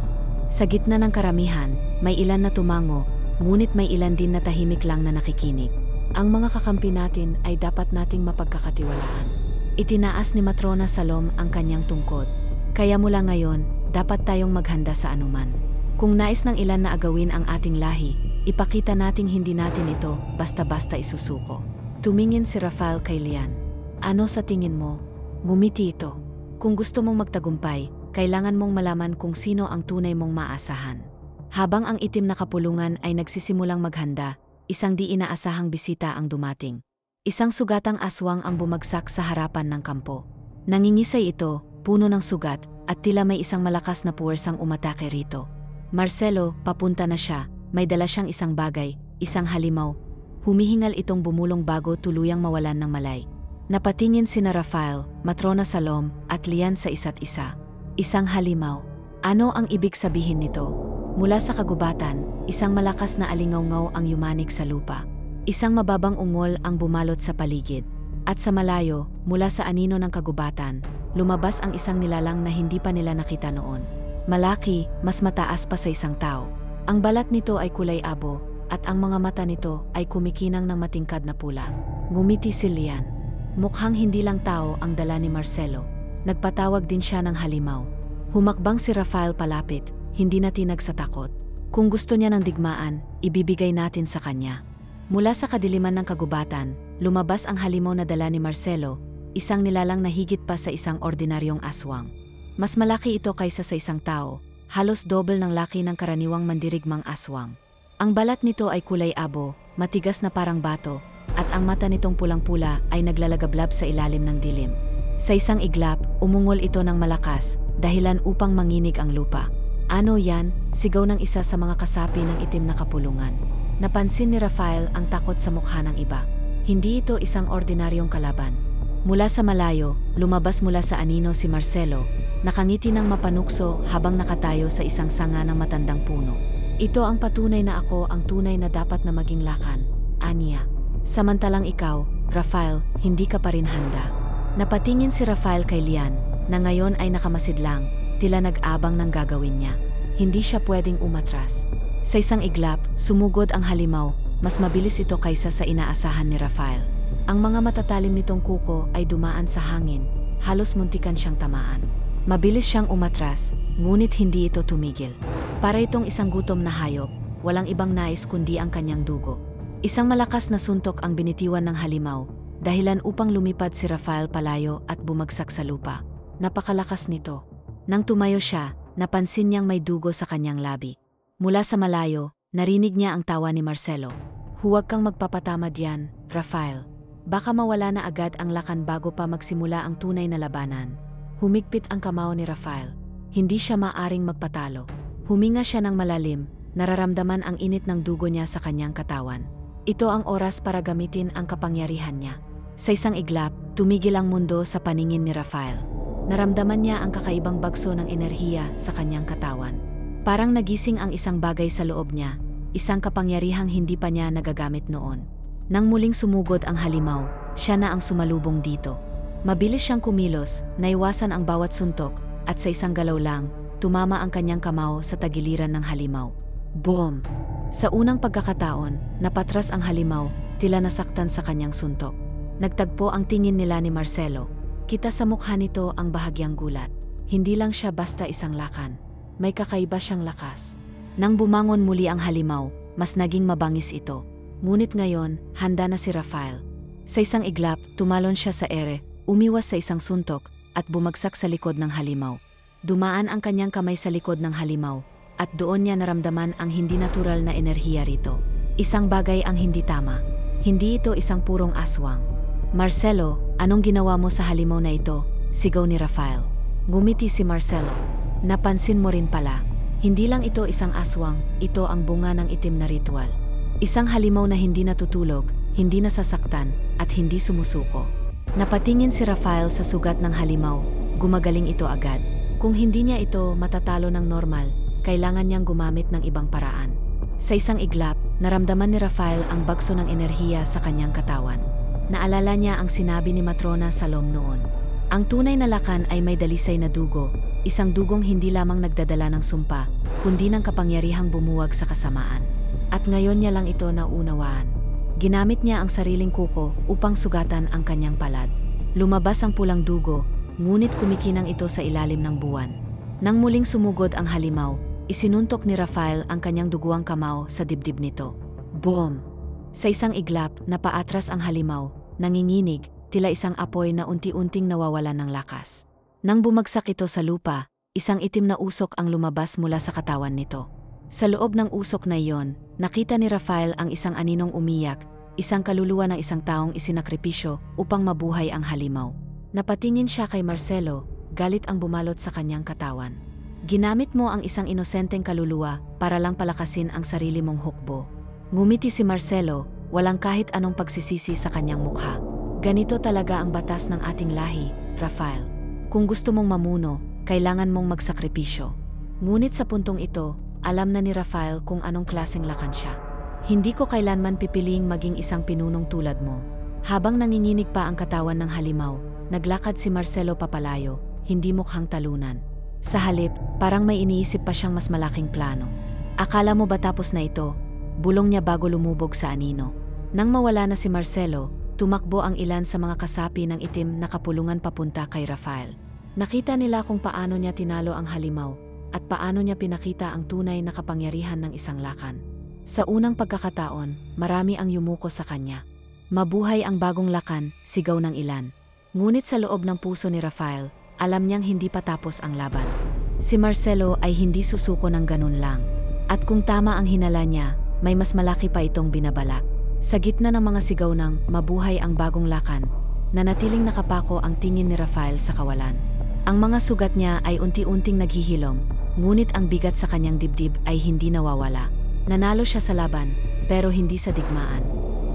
Sa gitna ng karamihan, may ilan na tumango, ngunit may ilan din na tahimik lang na nakikinig. Ang mga kakampi natin ay dapat nating mapagkakatiwalaan. Itinaas ni Matrona Salom ang kanyang tungkod. Kaya mula ngayon, dapat tayong maghanda sa anuman. Kung nais ng ilan na agawin ang ating lahi, ipakita nating hindi natin ito basta-basta isusuko. Tumingin si Rafael kay Lian. Ano sa tingin mo? Ngumiti ito. Kung gusto mong magtagumpay, kailangan mong malaman kung sino ang tunay mong maasahan. Habang ang itim na kapulungan ay nagsisimulang maghanda, isang di inaasahang bisita ang dumating. Isang sugatang aswang ang bumagsak sa harapan ng kampo. Nangingisay ito, puno ng sugat, at tila may isang malakas na puwersang umatake rito. Marcelo, papunta na siya, may dala siyang isang bagay, isang halimaw. Humihingal itong bumulong bago tuluyang mawalan ng malay. Napatingin sina Rafael, Matrona Salom, at Lian sa isa't isa. Isang halimaw. Ano ang ibig sabihin nito? Mula sa kagubatan, isang malakas na alingawngaw ang yumanig sa lupa. Isang mababang ungol ang bumalot sa paligid. At sa malayo, mula sa anino ng kagubatan, lumabas ang isang nilalang na hindi pa nila nakita noon. Malaki, mas mataas pa sa isang tao. Ang balat nito ay kulay abo, at ang mga mata nito ay kumikinang ng matingkad na pula. Ngumiti si Lian. Mukhang hindi lang tao ang dala ni Marcelo. Nagpatawag din siya ng halimaw. Humakbang si Rafael palapit, hindi natinag sa takot. Kung gusto niya ng digmaan, ibibigay natin sa kanya. Mula sa kadiliman ng kagubatan, lumabas ang halimaw na dala ni Marcelo, isang nilalang na higit pa sa isang ordinaryong aswang. Mas malaki ito kaysa sa isang tao, halos double ng laki ng karaniwang mandirigmang aswang. Ang balat nito ay kulay abo, matigas na parang bato, at ang mata nitong pulang-pula ay naglalagablab sa ilalim ng dilim. Sa isang iglap, umungol ito ng malakas, dahilan upang manginig ang lupa. Ano yan? Sigaw ng isa sa mga kasapi ng itim na kapulungan. Napansin ni Rafael ang takot sa mukha ng iba. Hindi ito isang ordinaryong kalaban. Mula sa malayo, lumabas mula sa anino si Marcelo, nakangiti ng mapanukso habang nakatayo sa isang sanga ng matandang puno. Ito ang patunay na ako ang tunay na dapat na maging lakan, aniya. Samantalang ikaw, Rafael, hindi ka pa rin handa. Napatingin si Rafael kay Lian, na ngayon ay nakamasidlang, tila nag-abang ng gagawin niya. Hindi siya pwedeng umatras. Sa isang iglap, sumugod ang halimaw, mas mabilis ito kaysa sa inaasahan ni Rafael. Ang mga matatalim nitong kuko ay dumaan sa hangin, halos muntikan siyang tamaan. Mabilis siyang umatras, ngunit hindi ito tumigil. Para itong isang gutom na hayop, walang ibang nais kundi ang kanyang dugo. Isang malakas na suntok ang binitiwan ng halimaw, dahilan upang lumipad si Rafael palayo at bumagsak sa lupa. Napakalakas nito. Nang tumayo siya, napansin niyang may dugo sa kanyang labi. Mula sa malayo, narinig niya ang tawa ni Marcelo. Huwag kang magpapatama diyan, Rafael. Baka mawala na agad ang lakan bago pa magsimula ang tunay na labanan. Humigpit ang kamao ni Rafael. Hindi siya maaring magpatalo. Huminga siya ng malalim, nararamdaman ang init ng dugo niya sa kanyang katawan. Ito ang oras para gamitin ang kapangyarihan niya. Sa isang iglap, tumigil ang mundo sa paningin ni Rafael. Naramdaman niya ang kakaibang bagso ng enerhiya sa kanyang katawan. Parang nagising ang isang bagay sa loob niya, isang kapangyarihang hindi pa niya nagagamit noon. Nang muling sumugod ang halimaw, siya na ang sumalubong dito. Mabilis siyang kumilos, naiwasan ang bawat suntok, at sa isang galaw lang, tumama ang kanyang kamao sa tagiliran ng halimaw. Boom! Sa unang pagkakataon, napatras ang halimaw, tila nasaktan sa kanyang suntok. Nagtagpo ang tingin nila ni Marcelo. Kita sa mukha nito ang bahagyang gulat. Hindi lang siya basta isang lakan. May kakaiba siyang lakas. Nang bumangon muli ang halimaw, mas naging mabangis ito. Ngunit ngayon, handa na si Rafael. Sa isang iglap, tumalon siya sa ere, umiwas sa isang suntok, at bumagsak sa likod ng halimaw. Dumaan ang kanyang kamay sa likod ng halimaw, at doon niya naramdaman ang hindi natural na enerhiya rito. Isang bagay ang hindi tama. Hindi ito isang purong aswang. Marcelo, anong ginawa mo sa halimaw na ito? Sigaw ni Rafael. Ngumiti si Marcelo. Napansin mo rin pala. Hindi lang ito isang aswang, ito ang bunga ng itim na ritual. Isang halimaw na hindi natutulog, hindi nasasaktan, at hindi sumusuko. Napatingin si Rafael sa sugat ng halimaw, gumagaling ito agad. Kung hindi niya ito matatalo ng normal, kailangan niyang gumamit ng ibang paraan. Sa isang iglap, naramdaman ni Rafael ang bagso ng enerhiya sa kanyang katawan. Naalala niya ang sinabi ni Matrona Salom noon. Ang tunay na lakan ay may dalisay na dugo, isang dugong hindi lamang nagdadala ng sumpa, kundi ng kapangyarihang bumuwag sa kasamaan. At ngayon niya lang ito naunawaan. Ginamit niya ang sariling kuko upang sugatan ang kanyang palad. Lumabas ang pulang dugo, ngunit kumikinang ito sa ilalim ng buwan. Nang muling sumugod ang halimaw, isinuntok ni Rafael ang kanyang duguang kamao sa dibdib nito. Boom! Sa isang iglap, napaatras ang halimaw, nanginginig, tila isang apoy na unti-unting nawawalan ng lakas. Nang bumagsak ito sa lupa, isang itim na usok ang lumabas mula sa katawan nito. Sa loob ng usok na iyon, nakita ni Rafael ang isang aninong umiyak, isang kaluluwa ng isang taong isinakripisyo upang mabuhay ang halimaw. Napatingin siya kay Marcelo, galit ang bumalot sa kanyang katawan. Ginamit mo ang isang inosenteng kaluluwa para lang palakasin ang sarili mong hukbo. Ngumiti si Marcelo, walang kahit anong pagsisisi sa kanyang mukha. Ganito talaga ang batas ng ating lahi, Rafael. Kung gusto mong mamuno, kailangan mong magsakripisyo. Ngunit sa puntong ito, alam na ni Rafael kung anong klaseng lakan siya. Hindi ko kailanman pipiling maging isang pinunong tulad mo. Habang nanginginig pa ang katawan ng halimaw, naglakad si Marcelo papalayo, hindi mukhang talunan. Sa halip, parang may iniisip pa siyang mas malaking plano. Akala mo ba tapos na ito? Bulong niya bago lumubog sa anino. Nang mawala na si Marcelo, tumakbo ang ilan sa mga kasapi ng itim na kapulungan papunta kay Rafael. Nakita nila kung paano niya tinalo ang halimaw at paano niya pinakita ang tunay na kapangyarihan ng isang lakan. Sa unang pagkakataon, marami ang yumuko sa kanya. Mabuhay ang bagong lakan, sigaw ng ilan. Ngunit sa loob ng puso ni Rafael, alam niyang hindi pa tapos ang laban. Si Marcelo ay hindi susuko ng ganun lang. At kung tama ang hinala niya, may mas malaki pa itong binabalak. Sa gitna ng mga sigaw ng mabuhay ang bagong lakan, nanatiling nakapako ang tingin ni Rafael sa kawalan. Ang mga sugat niya ay unti-unting naghihilom, ngunit ang bigat sa kanyang dibdib ay hindi nawawala. Nanalo siya sa laban, pero hindi sa digmaan.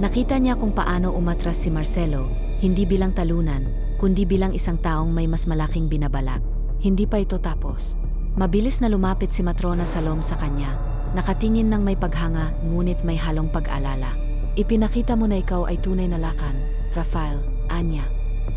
Nakita niya kung paano umatras si Marcelo, hindi bilang talunan, kundi bilang isang taong may mas malaking binabalak. Hindi pa ito tapos. Mabilis na lumapit si Matrona Salom sa kanya, nakatingin ng may paghanga ngunit may halong pag-alala. Ipinakita mo na ikaw ay tunay na lakan, Rafael, anya.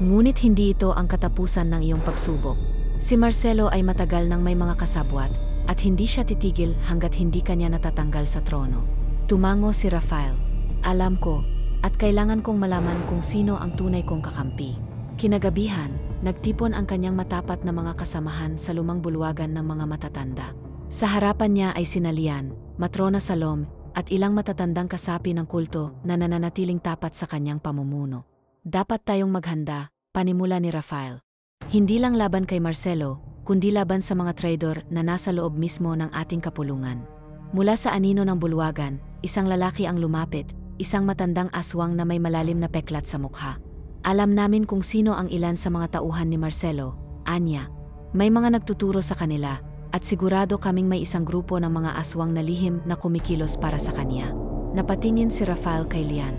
Ngunit hindi ito ang katapusan ng iyong pagsubok. Si Marcelo ay matagal nang may mga kasabwat at hindi siya titigil hanggat hindi kanya natatanggal sa trono. Tumango si Rafael. Alam ko, at kailangan kong malaman kung sino ang tunay kong kakampi. Kinagabihan, nagtipon ang kanyang matapat na mga kasamahan sa lumang bulwagan ng mga matatanda. Sa harapan niya ay sina Lian, Matrona Salom, at ilang matatandang kasapi ng kulto na nananatiling tapat sa kanyang pamumuno. Dapat tayong maghanda, panimula ni Rafael. Hindi lang laban kay Marcelo, kundi laban sa mga traidor na nasa loob mismo ng ating kapulungan. Mula sa anino ng bulwagan, isang lalaki ang lumapit, isang matandang aswang na may malalim na peklat sa mukha. Alam namin kung sino ang ilan sa mga tauhan ni Marcelo, anya. May mga nagtuturo sa kanila, at sigurado kaming may isang grupo ng mga aswang na lihim na kumikilos para sa kanya. Napatingin si Rafael kay Lian.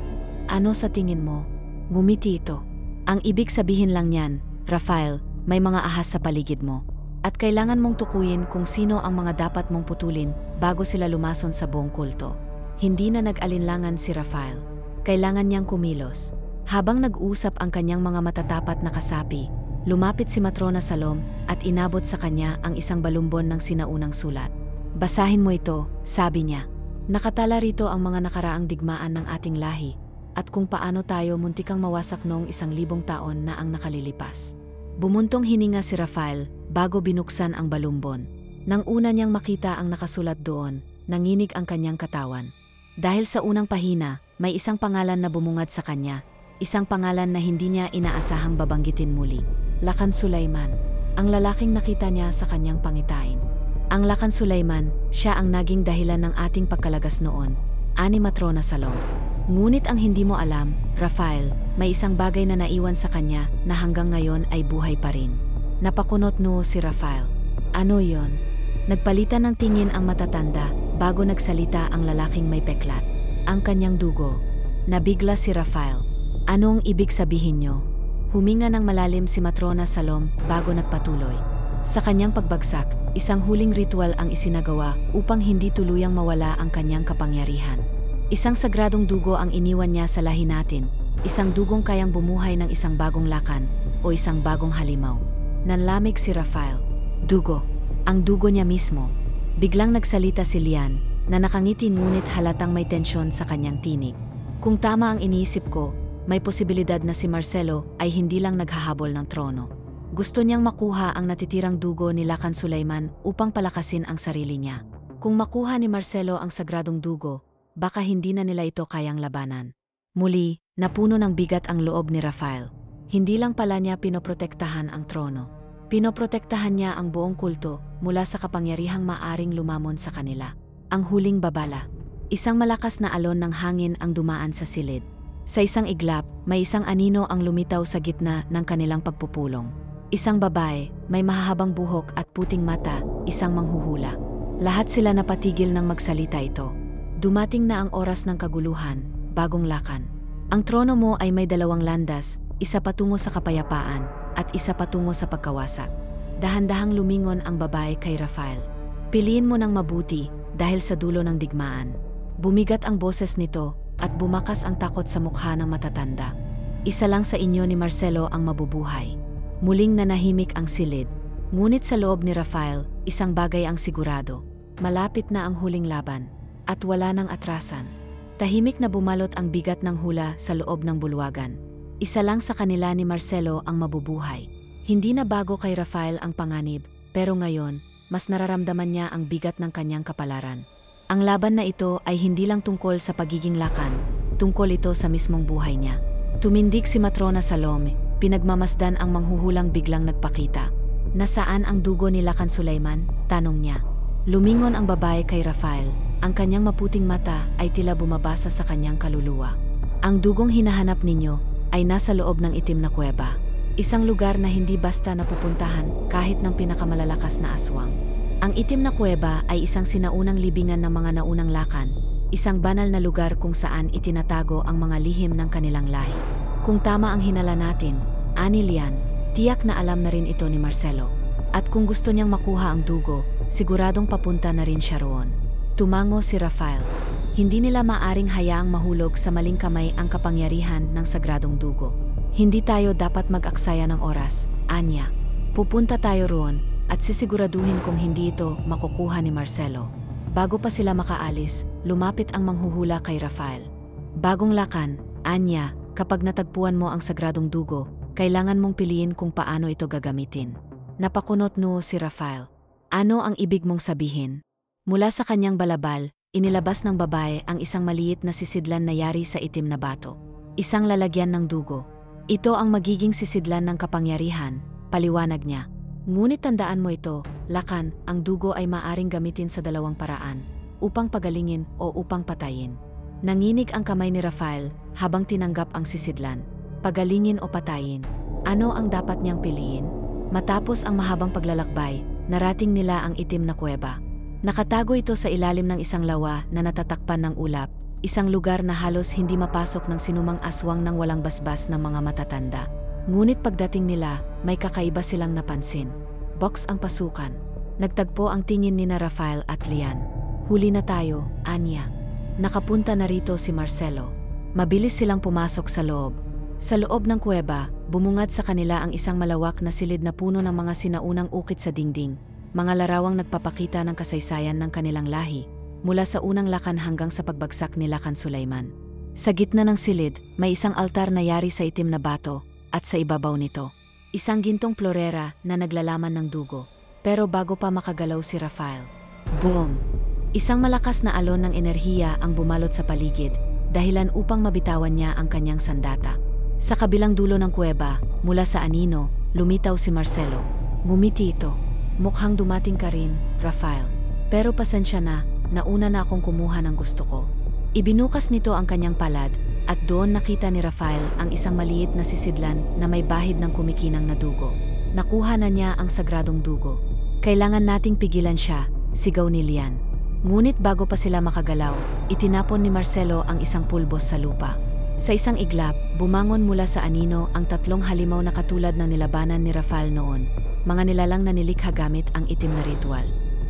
Ano sa tingin mo? Ngumiti ito. Ang ibig sabihin lang niyan, Rafael, may mga ahas sa paligid mo. At kailangan mong tukuyin kung sino ang mga dapat mong putulin bago sila lumason sa buong kulto. Hindi na nag-alinlangan si Rafael. Kailangan niyang kumilos. Habang nag-usap ang kanyang mga matatapat na kasapi, lumapit si Matrona Salom at inabot sa kanya ang isang balumbon ng sinaunang sulat. Basahin mo ito, sabi niya. Nakatala rito ang mga nakaraang digmaan ng ating lahi at kung paano tayo muntikang mawasak noong 1,000 taon na ang nakalilipas. Bumuntong hininga si Rafael bago binuksan ang balumbon. Nang una niyang makita ang nakasulat doon, nanginig ang kanyang katawan. Dahil sa unang pahina, may isang pangalan na bumungad sa kanya, isang pangalan na hindi niya inaasahang babanggitin muli. Lakan Sulaiman, ang lalaking nakita niya sa kanyang pangitain. Ang Lakan Sulaiman, siya ang naging dahilan ng ating pagkalagas noon, ani Matrona Salom. Ngunit ang hindi mo alam, Rafael, may isang bagay na naiwan sa kanya na hanggang ngayon ay buhay pa rin. Napakunot noo si Rafael. Ano yon? Nagpalitan ng tingin ang matatanda bago nagsalita ang lalaking may peklat. Ang kanyang dugo. Nabigla si Rafael. Anong ibig sabihin niyo? Huminga ng malalim si Matrona Salom bago nagpatuloy. Sa kanyang pagbagsak, isang huling ritual ang isinagawa upang hindi tuluyang mawala ang kanyang kapangyarihan. Isang sagradong dugo ang iniwan niya sa lahi natin, isang dugong kayang bumuhay ng isang bagong lakan o isang bagong halimaw. Nanlamig si Rafael. Dugo. Ang dugo niya mismo. Biglang nagsalita si Lian, na nakangiti ngunit halatang may tensyon sa kanyang tinig. Kung tama ang iniisip ko, may posibilidad na si Marcelo ay hindi lang naghahabol ng trono. Gusto niyang makuha ang natitirang dugo ni Lakan Sulaiman upang palakasin ang sarili niya. Kung makuha ni Marcelo ang sagradong dugo, baka hindi na nila ito kayang labanan. Muli, napuno ng bigat ang loob ni Rafael. Hindi lang pala niya pinoprotektahan ang trono. Pinoprotektahan niya ang buong kulto mula sa kapangyarihang maaring lumamon sa kanila. Ang huling babala. Isang malakas na alon ng hangin ang dumaan sa silid. Sa isang iglap, may isang anino ang lumitaw sa gitna ng kanilang pagpupulong. Isang babae, may mahahabang buhok at puting mata, isang manghuhula. Lahat sila napatigil nang magsalita ito. Dumating na ang oras ng kaguluhan, bagong lakan. Ang trono mo ay may 2 landas, isa patungo sa kapayapaan at isa patungo sa pagkawasak. Dahan-dahang lumingon ang babae kay Rafael. Piliin mo ng mabuti dahil sa dulo ng digmaan. Bumigat ang boses nito at bumakas ang takot sa mukha ng matatanda. Isa lang sa inyo ni Marcelo ang mabubuhay. Muling nanahimik ang silid. Ngunit sa loob ni Rafael, isang bagay ang sigurado. Malapit na ang huling laban at wala nang atrasan. Tahimik na bumalot ang bigat ng hula sa loob ng bulwagan. Isa lang sa kanila ni Marcelo ang mabubuhay. Hindi na bago kay Rafael ang panganib, pero ngayon, mas nararamdaman niya ang bigat ng kanyang kapalaran. Ang laban na ito ay hindi lang tungkol sa pagiging lakan, tungkol ito sa mismong buhay niya. Tumindig si Matrona Salome, pinagmamasdan ang manghuhulang biglang nagpakita. Nasaan ang dugo ni Lakan Sulaiman? Tanong niya. Lumingon ang babae kay Rafael, ang kanyang maputing mata ay tila bumabasa sa kanyang kaluluwa. Ang dugong hinahanap ninyo ay nasa loob ng itim na kuweba. Isang lugar na hindi basta napupuntahan kahit ng pinakamalalakas na aswang. Ang itim na kuweba ay isang sinaunang libingan ng mga naunang lakan, isang banal na lugar kung saan itinatago ang mga lihim ng kanilang lahi. Kung tama ang hinala natin, ani Lian, tiyak na alam na rin ito ni Marcelo. At kung gusto niyang makuha ang dugo, siguradong papunta na rin siya roon. Tumango si Rafael. Hindi nila maaring hayaang mahulog sa maling kamay ang kapangyarihan ng sagradong dugo. Hindi tayo dapat mag-aksaya ng oras, Anya. Pupunta tayo roon at sisiguraduhin kung hindi ito makukuha ni Marcelo. Bago pa sila makaalis, lumapit ang manghuhula kay Rafael. Bagong lakan, Anya, kapag natagpuan mo ang sagradong dugo, kailangan mong piliin kung paano ito gagamitin. Napakunot noo si Rafael. Ano ang ibig mong sabihin? Mula sa kanyang balabal, inilabas ng babae ang isang maliit na sisidlan na yari sa itim na bato. Isang lalagyan ng dugo. Ito ang magiging sisidlan ng kapangyarihan, paliwanag niya. Ngunit tandaan mo ito, Lakan, ang dugo ay maaring gamitin sa dalawang paraan, upang pagalingin o upang patayin. Nanginig ang kamay ni Rafael habang tinanggap ang sisidlan. Pagalingin o patayin. Ano ang dapat niyang piliin? Matapos ang mahabang paglalakbay, narating nila ang itim na kuweba. Nakatago ito sa ilalim ng isang lawa na natatakpan ng ulap, isang lugar na halos hindi mapasok ng sinumang aswang ng walang basbas ng mga matatanda. Ngunit pagdating nila, may kakaiba silang napansin. Box ang pasukan. Nagtagpo ang tingin ni Rafael at Lian. Huli na tayo, Anya. Nakapunta na rito si Marcelo. Mabilis silang pumasok sa loob. Sa loob ng kuweba, bumungad sa kanila ang isang malawak na silid na puno ng mga sinaunang ukit sa dingding, mga larawang nagpapakita ng kasaysayan ng kanilang lahi, mula sa unang lakan hanggang sa pagbagsak ni Lakan Sulaiman. Sa gitna ng silid, may isang altar na yari sa itim na bato, at sa ibabaw nito, isang gintong florera na naglalaman ng dugo. Pero bago pa makagalaw si Rafael, boom! Isang malakas na alon ng enerhiya ang bumalot sa paligid, dahilan upang mabitawan niya ang kanyang sandata. Sa kabilang dulo ng kuweba, mula sa anino, lumitaw si Marcelo. Ngumiti ito. Mukhang dumating ka rin, Rafael. Pero pasensya na, nauna na akong kumuha ng gusto ko. Ibinukas nito ang kanyang palad, at doon nakita ni Rafael ang isang maliit na sisidlan na may bahid ng kumikinang na dugo. Nakuha na niya ang sagradong dugo. Kailangan nating pigilan siya, sigaw ni Lian. Ngunit bago pa sila makagalaw, itinapon ni Marcelo ang isang pulbos sa lupa. Sa isang iglap, bumangon mula sa anino ang tatlong halimaw na katulad ng nilabanan ni Rafael noon, mga nilalang na nilikha gamit ang itim na ritual.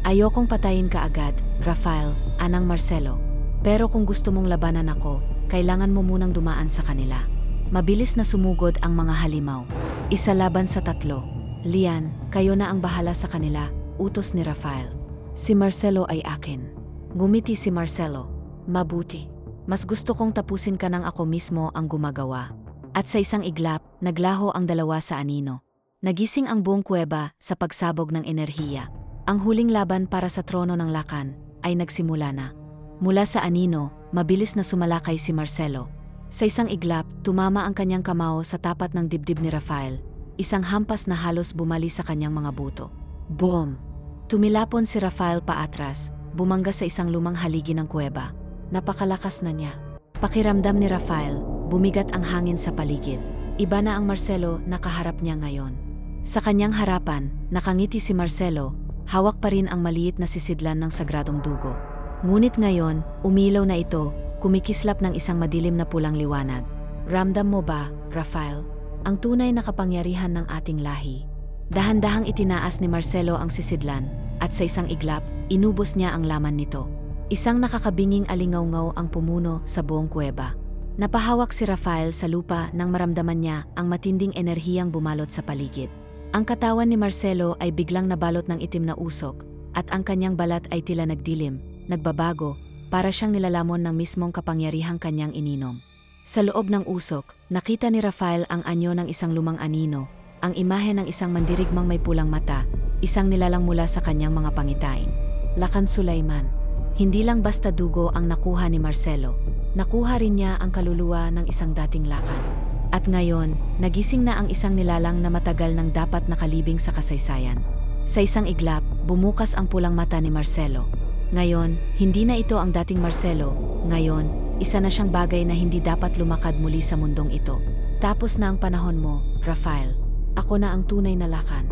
Ayokong patayin ka agad, Rafael, anang Marcelo. Pero kung gusto mong labanan ako, kailangan mo munang dumaan sa kanila. Mabilis na sumugod ang mga halimaw. Isa laban sa tatlo. Lian, kayo na ang bahala sa kanila, utos ni Rafael. Si Marcelo ay akin. Ngumiti si Marcelo. Mabuti. Mas gusto kong tapusin ka nang ako mismo ang gumagawa. At sa isang iglap, naglaho ang dalawa sa anino. Nagising ang buong kuweba sa pagsabog ng enerhiya. Ang huling laban para sa trono ng Lakan ay nagsimula na. Mula sa anino, mabilis na sumalakay si Marcelo. Sa isang iglap, tumama ang kanyang kamao sa tapat ng dibdib ni Rafael, isang hampas na halos bumali sa kanyang mga buto. Boom! Tumilapon si Rafael paatras, bumangga sa isang lumang haligi ng kuweba. Napakalakas na niya. Pakiramdam ni Rafael, bumigat ang hangin sa paligid. Iba na ang Marcelo na kaharap niya ngayon. Sa kanyang harapan, nakangiti si Marcelo, hawak pa rin ang maliit na sisidlan ng sagradong dugo. Ngunit ngayon, umilaw na ito, kumikislap ng isang madilim na pulang liwanag. Ramdam mo ba, Rafael, ang tunay na kapangyarihan ng ating lahi? Dahan-dahang itinaas ni Marcelo ang sisidlan, at sa isang iglap, inubos niya ang laman nito. Isang nakakabinging alingawngaw ang pumuno sa buong kuweba. Napahawak si Rafael sa lupa nang maramdaman niya ang matinding enerhiyang bumalot sa paligid. Ang katawan ni Marcelo ay biglang nabalot ng itim na usok, at ang kanyang balat ay tila nagdilim, nagbabago, para siyang nilalamon ng mismong kapangyarihang kanyang ininom. Sa loob ng usok, nakita ni Rafael ang anyo ng isang lumang anino, ang imahe ng isang mandirigmang may pulang mata, isang nilalang mula sa kanyang mga pangitain. Lakan Sulaiman. Hindi lang basta dugo ang nakuha ni Marcelo, nakuha rin niya ang kaluluwa ng isang dating lakan. At ngayon, nagising na ang isang nilalang na matagal nang dapat nakalibing sa kasaysayan. Sa isang iglap, bumukas ang pulang mata ni Marcelo. Ngayon, hindi na ito ang dating Marcelo. Ngayon, isa na siyang bagay na hindi dapat lumakad muli sa mundong ito. Tapos na ang panahon mo, Rafael. Ako na ang tunay na lakan.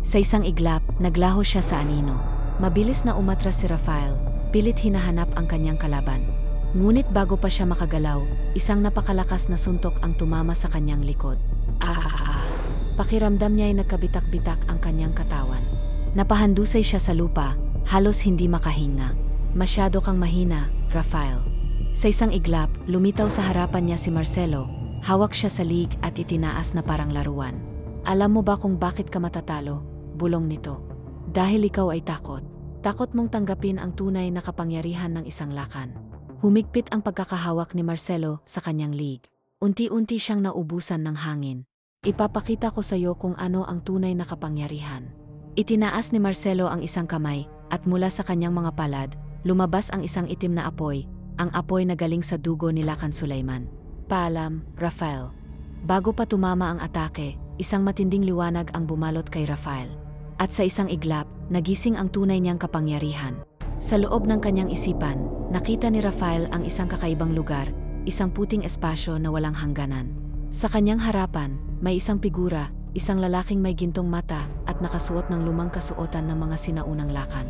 Sa isang iglap, naglaho siya sa anino. Mabilis na umatras si Rafael, pilit hinahanap ang kanyang kalaban. Ngunit bago pa siya makagalaw, isang napakalakas na suntok ang tumama sa kanyang likod. Pakiramdam niya ay nagkabitak-bitak ang kanyang katawan. Napahandusay siya sa lupa, halos hindi makahinga. Masyado kang mahina, Rafael. Sa isang iglap, lumitaw sa harapan niya si Marcelo, hawak siya sa lig at itinaas na parang laruan. Alam mo ba kung bakit ka matatalo? Bulong nito. Dahil ikaw ay takot. Takot mong tanggapin ang tunay na kapangyarihan ng isang lakan. Humigpit ang pagkakahawak ni Marcelo sa kanyang lig. Unti-unti siyang naubusan ng hangin. Ipapakita ko sa iyo kung ano ang tunay na kapangyarihan. Itinaas ni Marcelo ang isang kamay, at mula sa kanyang mga palad, lumabas ang isang itim na apoy, ang apoy na galing sa dugo ni Lakan Sulaiman. Paalam, Rafael. Bago pa tumama ang atake, isang matinding liwanag ang bumalot kay Rafael. At sa isang iglap, nagising ang tunay niyang kapangyarihan. Sa loob ng kanyang isipan, nakita ni Rafael ang isang kakaibang lugar, isang puting espasyo na walang hangganan. Sa kanyang harapan, may isang figura, isang lalaking may gintong mata at nakasuot ng lumang kasuotan ng mga sinaunang lakan.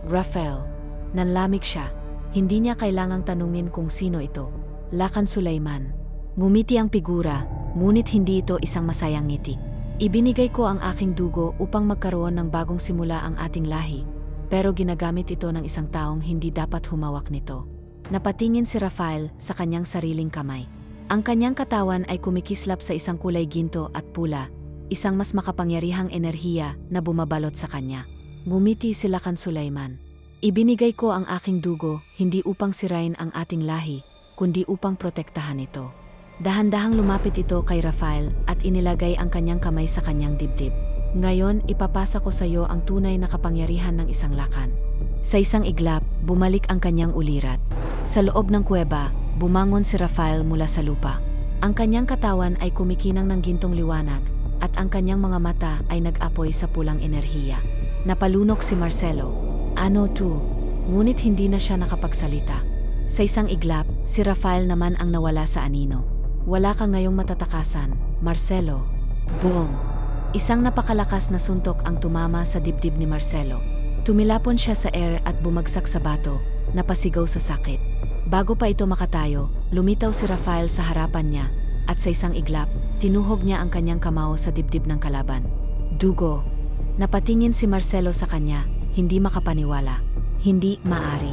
Rafael. Nanlamig siya. Hindi niya kailangang tanungin kung sino ito. Lakan Sulaiman. Ngumiti ang figura, ngunit hindi ito isang masayang ngiti. Ibinigay ko ang aking dugo upang magkaroon ng bagong simula ang ating lahi, pero ginagamit ito ng isang taong hindi dapat humawak nito. Napatingin si Rafael sa kanyang sariling kamay. Ang kanyang katawan ay kumikislap sa isang kulay ginto at pula, isang mas makapangyarihang enerhiya na bumabalot sa kanya. Ngumiti si Lakan Sulaiman. Ibinigay ko ang aking dugo hindi upang sirain ang ating lahi, kundi upang protektahan ito. Dahan-dahang lumapit ito kay Rafael at inilagay ang kanyang kamay sa kanyang dibdib. Ngayon, ipapasa ko sa iyo ang tunay na kapangyarihan ng isang lakan. Sa isang iglap, bumalik ang kanyang ulirat. Sa loob ng kuweba, bumangon si Rafael mula sa lupa. Ang kanyang katawan ay kumikinang ng gintong liwanag at ang kanyang mga mata ay nag-apoy sa pulang enerhiya. Napalunok si Marcelo. Ano to? Ngunit hindi na siya nakapagsalita. Sa isang iglap, si Rafael naman ang nawala sa anino. Wala ka ngayong matatakasan, Marcelo. Boom! Isang napakalakas na suntok ang tumama sa dibdib ni Marcelo. Tumilapon siya sa air at bumagsak sa bato, napasigaw sa sakit. Bago pa ito makatayo, lumitaw si Rafael sa harapan niya, at sa isang iglap, tinuhog niya ang kanyang kamao sa dibdib ng kalaban. Dugo! Napatingin si Marcelo sa kanya, hindi makapaniwala. Hindi maari.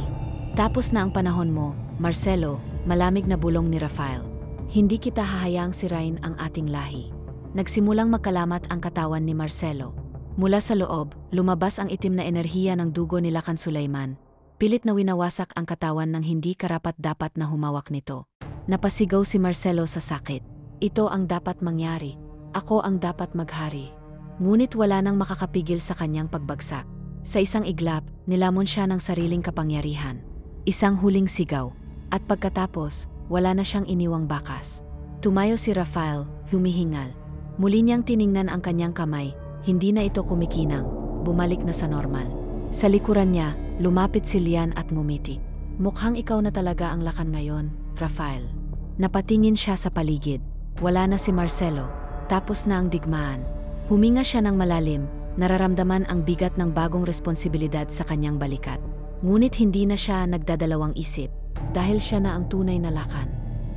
Tapos na ang panahon mo, Marcelo, malamig na bulong ni Rafael. Hindi kita hahayaang sirain ang ating lahi. Nagsimulang magkalamat ang katawan ni Marcelo. Mula sa loob, lumabas ang itim na enerhiya ng dugo ni Lakan Sulaiman. Pilit na winawasak ang katawan ng hindi karapat-dapat na humawak nito. Napasigaw si Marcelo sa sakit. Ito ang dapat mangyari. Ako ang dapat maghari. Ngunit wala nang makakapigil sa kanyang pagbagsak. Sa isang iglap, nilamon siya ng sariling kapangyarihan. Isang huling sigaw. At pagkatapos, wala na siyang iniwang bakas. Tumayo si Rafael, humihingal. Muli niyang tiningnan ang kanyang kamay, hindi na ito kumikinang, bumalik na sa normal. Sa likuran niya, lumapit si Lian at ngumiti. Mukhang ikaw na talaga ang lakan ngayon, Rafael. Napatingin siya sa paligid. Wala na si Marcelo. Tapos na ang digmaan. Huminga siya ng malalim, nararamdaman ang bigat ng bagong responsibilidad sa kanyang balikat. Ngunit hindi na siya nagdadalawang isip. Dahil siya na ang tunay na lakan.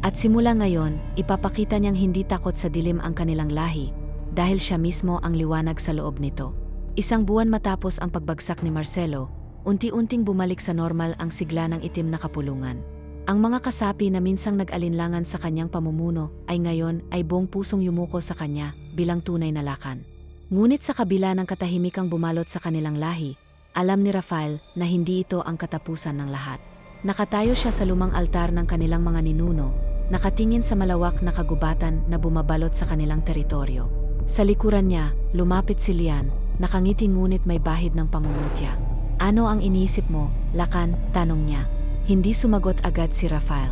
At simula ngayon, ipapakita niyang hindi takot sa dilim ang kanilang lahi, dahil siya mismo ang liwanag sa loob nito. Isang buwan matapos ang pagbagsak ni Marcelo, unti-unting bumalik sa normal ang sigla ng itim na kapulungan. Ang mga kasapi na minsang nag-alinlangan sa kanyang pamumuno ay ngayon ay buong pusong yumuko sa kanya bilang tunay na lakan. Ngunit sa kabila ng katahimikang bumalot sa kanilang lahi, alam ni Rafael na hindi ito ang katapusan ng lahat. Nakatayo siya sa lumang altar ng kanilang mga ninuno, nakatingin sa malawak na kagubatan na bumabalot sa kanilang teritoryo. Sa likuran niya, lumapit si Lian, nakangiti ngunit may bahid ng pangungutya. "Ano ang iniisip mo, Lakan?" tanong niya. Hindi sumagot agad si Rafael.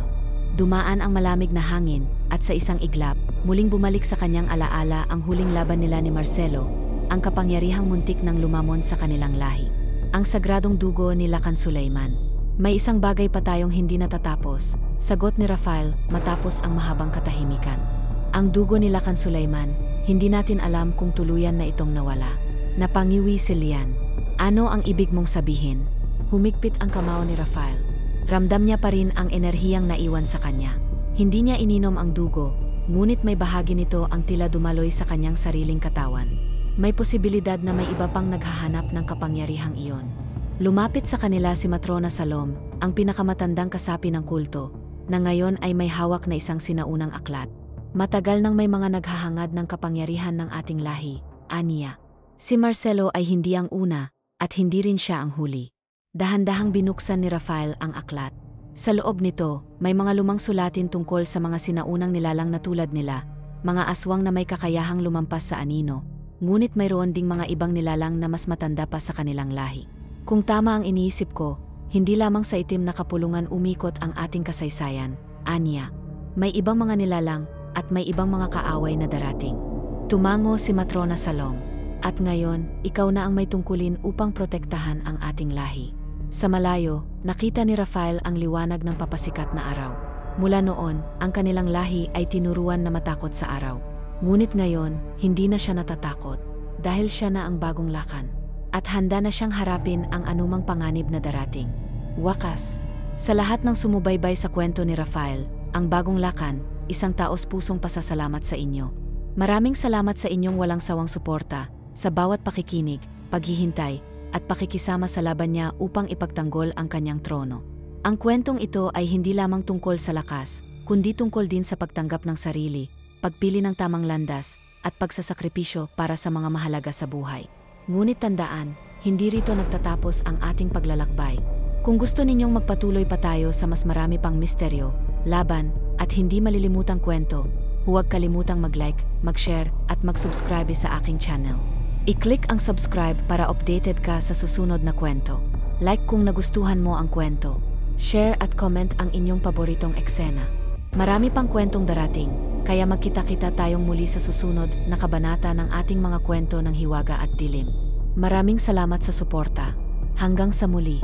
Dumaan ang malamig na hangin, at sa isang iglap, muling bumalik sa kanyang alaala ang huling laban nila ni Marcelo, ang kapangyarihang muntik ng lumamon sa kanilang lahi. Ang sagradong dugo ni Lakan Sulaiman. "May isang bagay pa tayong hindi natatapos," sagot ni Rafael matapos ang mahabang katahimikan. "Ang dugo ni Lakan Sulaiman, hindi natin alam kung tuluyan na itong nawala." Napangiwi si Lian. "Ano ang ibig mong sabihin?" Humigpit ang kamao ni Rafael. Ramdam niya pa rin ang enerhiyang naiwan sa kanya. Hindi niya ininom ang dugo, ngunit may bahagi nito ang tila dumaloy sa kanyang sariling katawan. May posibilidad na may iba pang naghahanap ng kapangyarihang iyon. Lumapit sa kanila si Matrona Salom, ang pinakamatandang kasapi ng kulto, na ngayon ay may hawak na isang sinaunang aklat. "Matagal nang may mga naghahangad ng kapangyarihan ng ating lahi," aniya. Si Marcelo ay hindi ang una, at hindi rin siya ang huli. Dahan-dahang binuksan ni Rafael ang aklat. Sa loob nito, may mga lumang sulatin tungkol sa mga sinaunang nilalang na tulad nila, mga aswang na may kakayahang lumampas sa anino, ngunit mayroon ding mga ibang nilalang na mas matanda pa sa kanilang lahi. "Kung tama ang iniisip ko, hindi lamang sa itim na kapulungan umikot ang ating kasaysayan," aniya. "May ibang mga nilalang, at may ibang mga kaaway na darating." Tumango si Matrona Salom. "At ngayon, ikaw na ang may tungkulin upang protektahan ang ating lahi." Sa malayo, nakita ni Rafael ang liwanag ng papasikat na araw. Mula noon, ang kanilang lahi ay tinuruan na matakot sa araw. Ngunit ngayon, hindi na siya natatakot, dahil siya na ang bagong Lakan. At handa na siyang harapin ang anumang panganib na darating. Wakas, sa lahat ng sumubaybay sa kwento ni Rafael, ang bagong Lakan, isang taos-pusong pasasalamat sa inyo. Maraming salamat sa inyong walang sawang suporta, sa bawat pakikinig, paghihintay, at pakikisama sa laban niya upang ipagtanggol ang kanyang trono. Ang kwentong ito ay hindi lamang tungkol sa lakas, kundi tungkol din sa pagtanggap ng sarili, pagpili ng tamang landas, at pagsasakripisyo para sa mga mahalaga sa buhay. Ngunit tandaan, hindi rito nagtatapos ang ating paglalakbay. Kung gusto ninyong magpatuloy pa tayo sa mas marami pang misteryo, laban, at hindi malilimutang kwento, huwag kalimutang mag-like, mag-share, at mag-subscribe sa aking channel. I-click ang subscribe para updated ka sa susunod na kwento. Like kung nagustuhan mo ang kwento. Share at comment ang inyong paboritong eksena. Marami pang kwentong darating, kaya magkita-kita tayong muli sa susunod na kabanata ng ating mga kwento ng hiwaga at dilim. Maraming salamat sa suporta. Hanggang sa muli.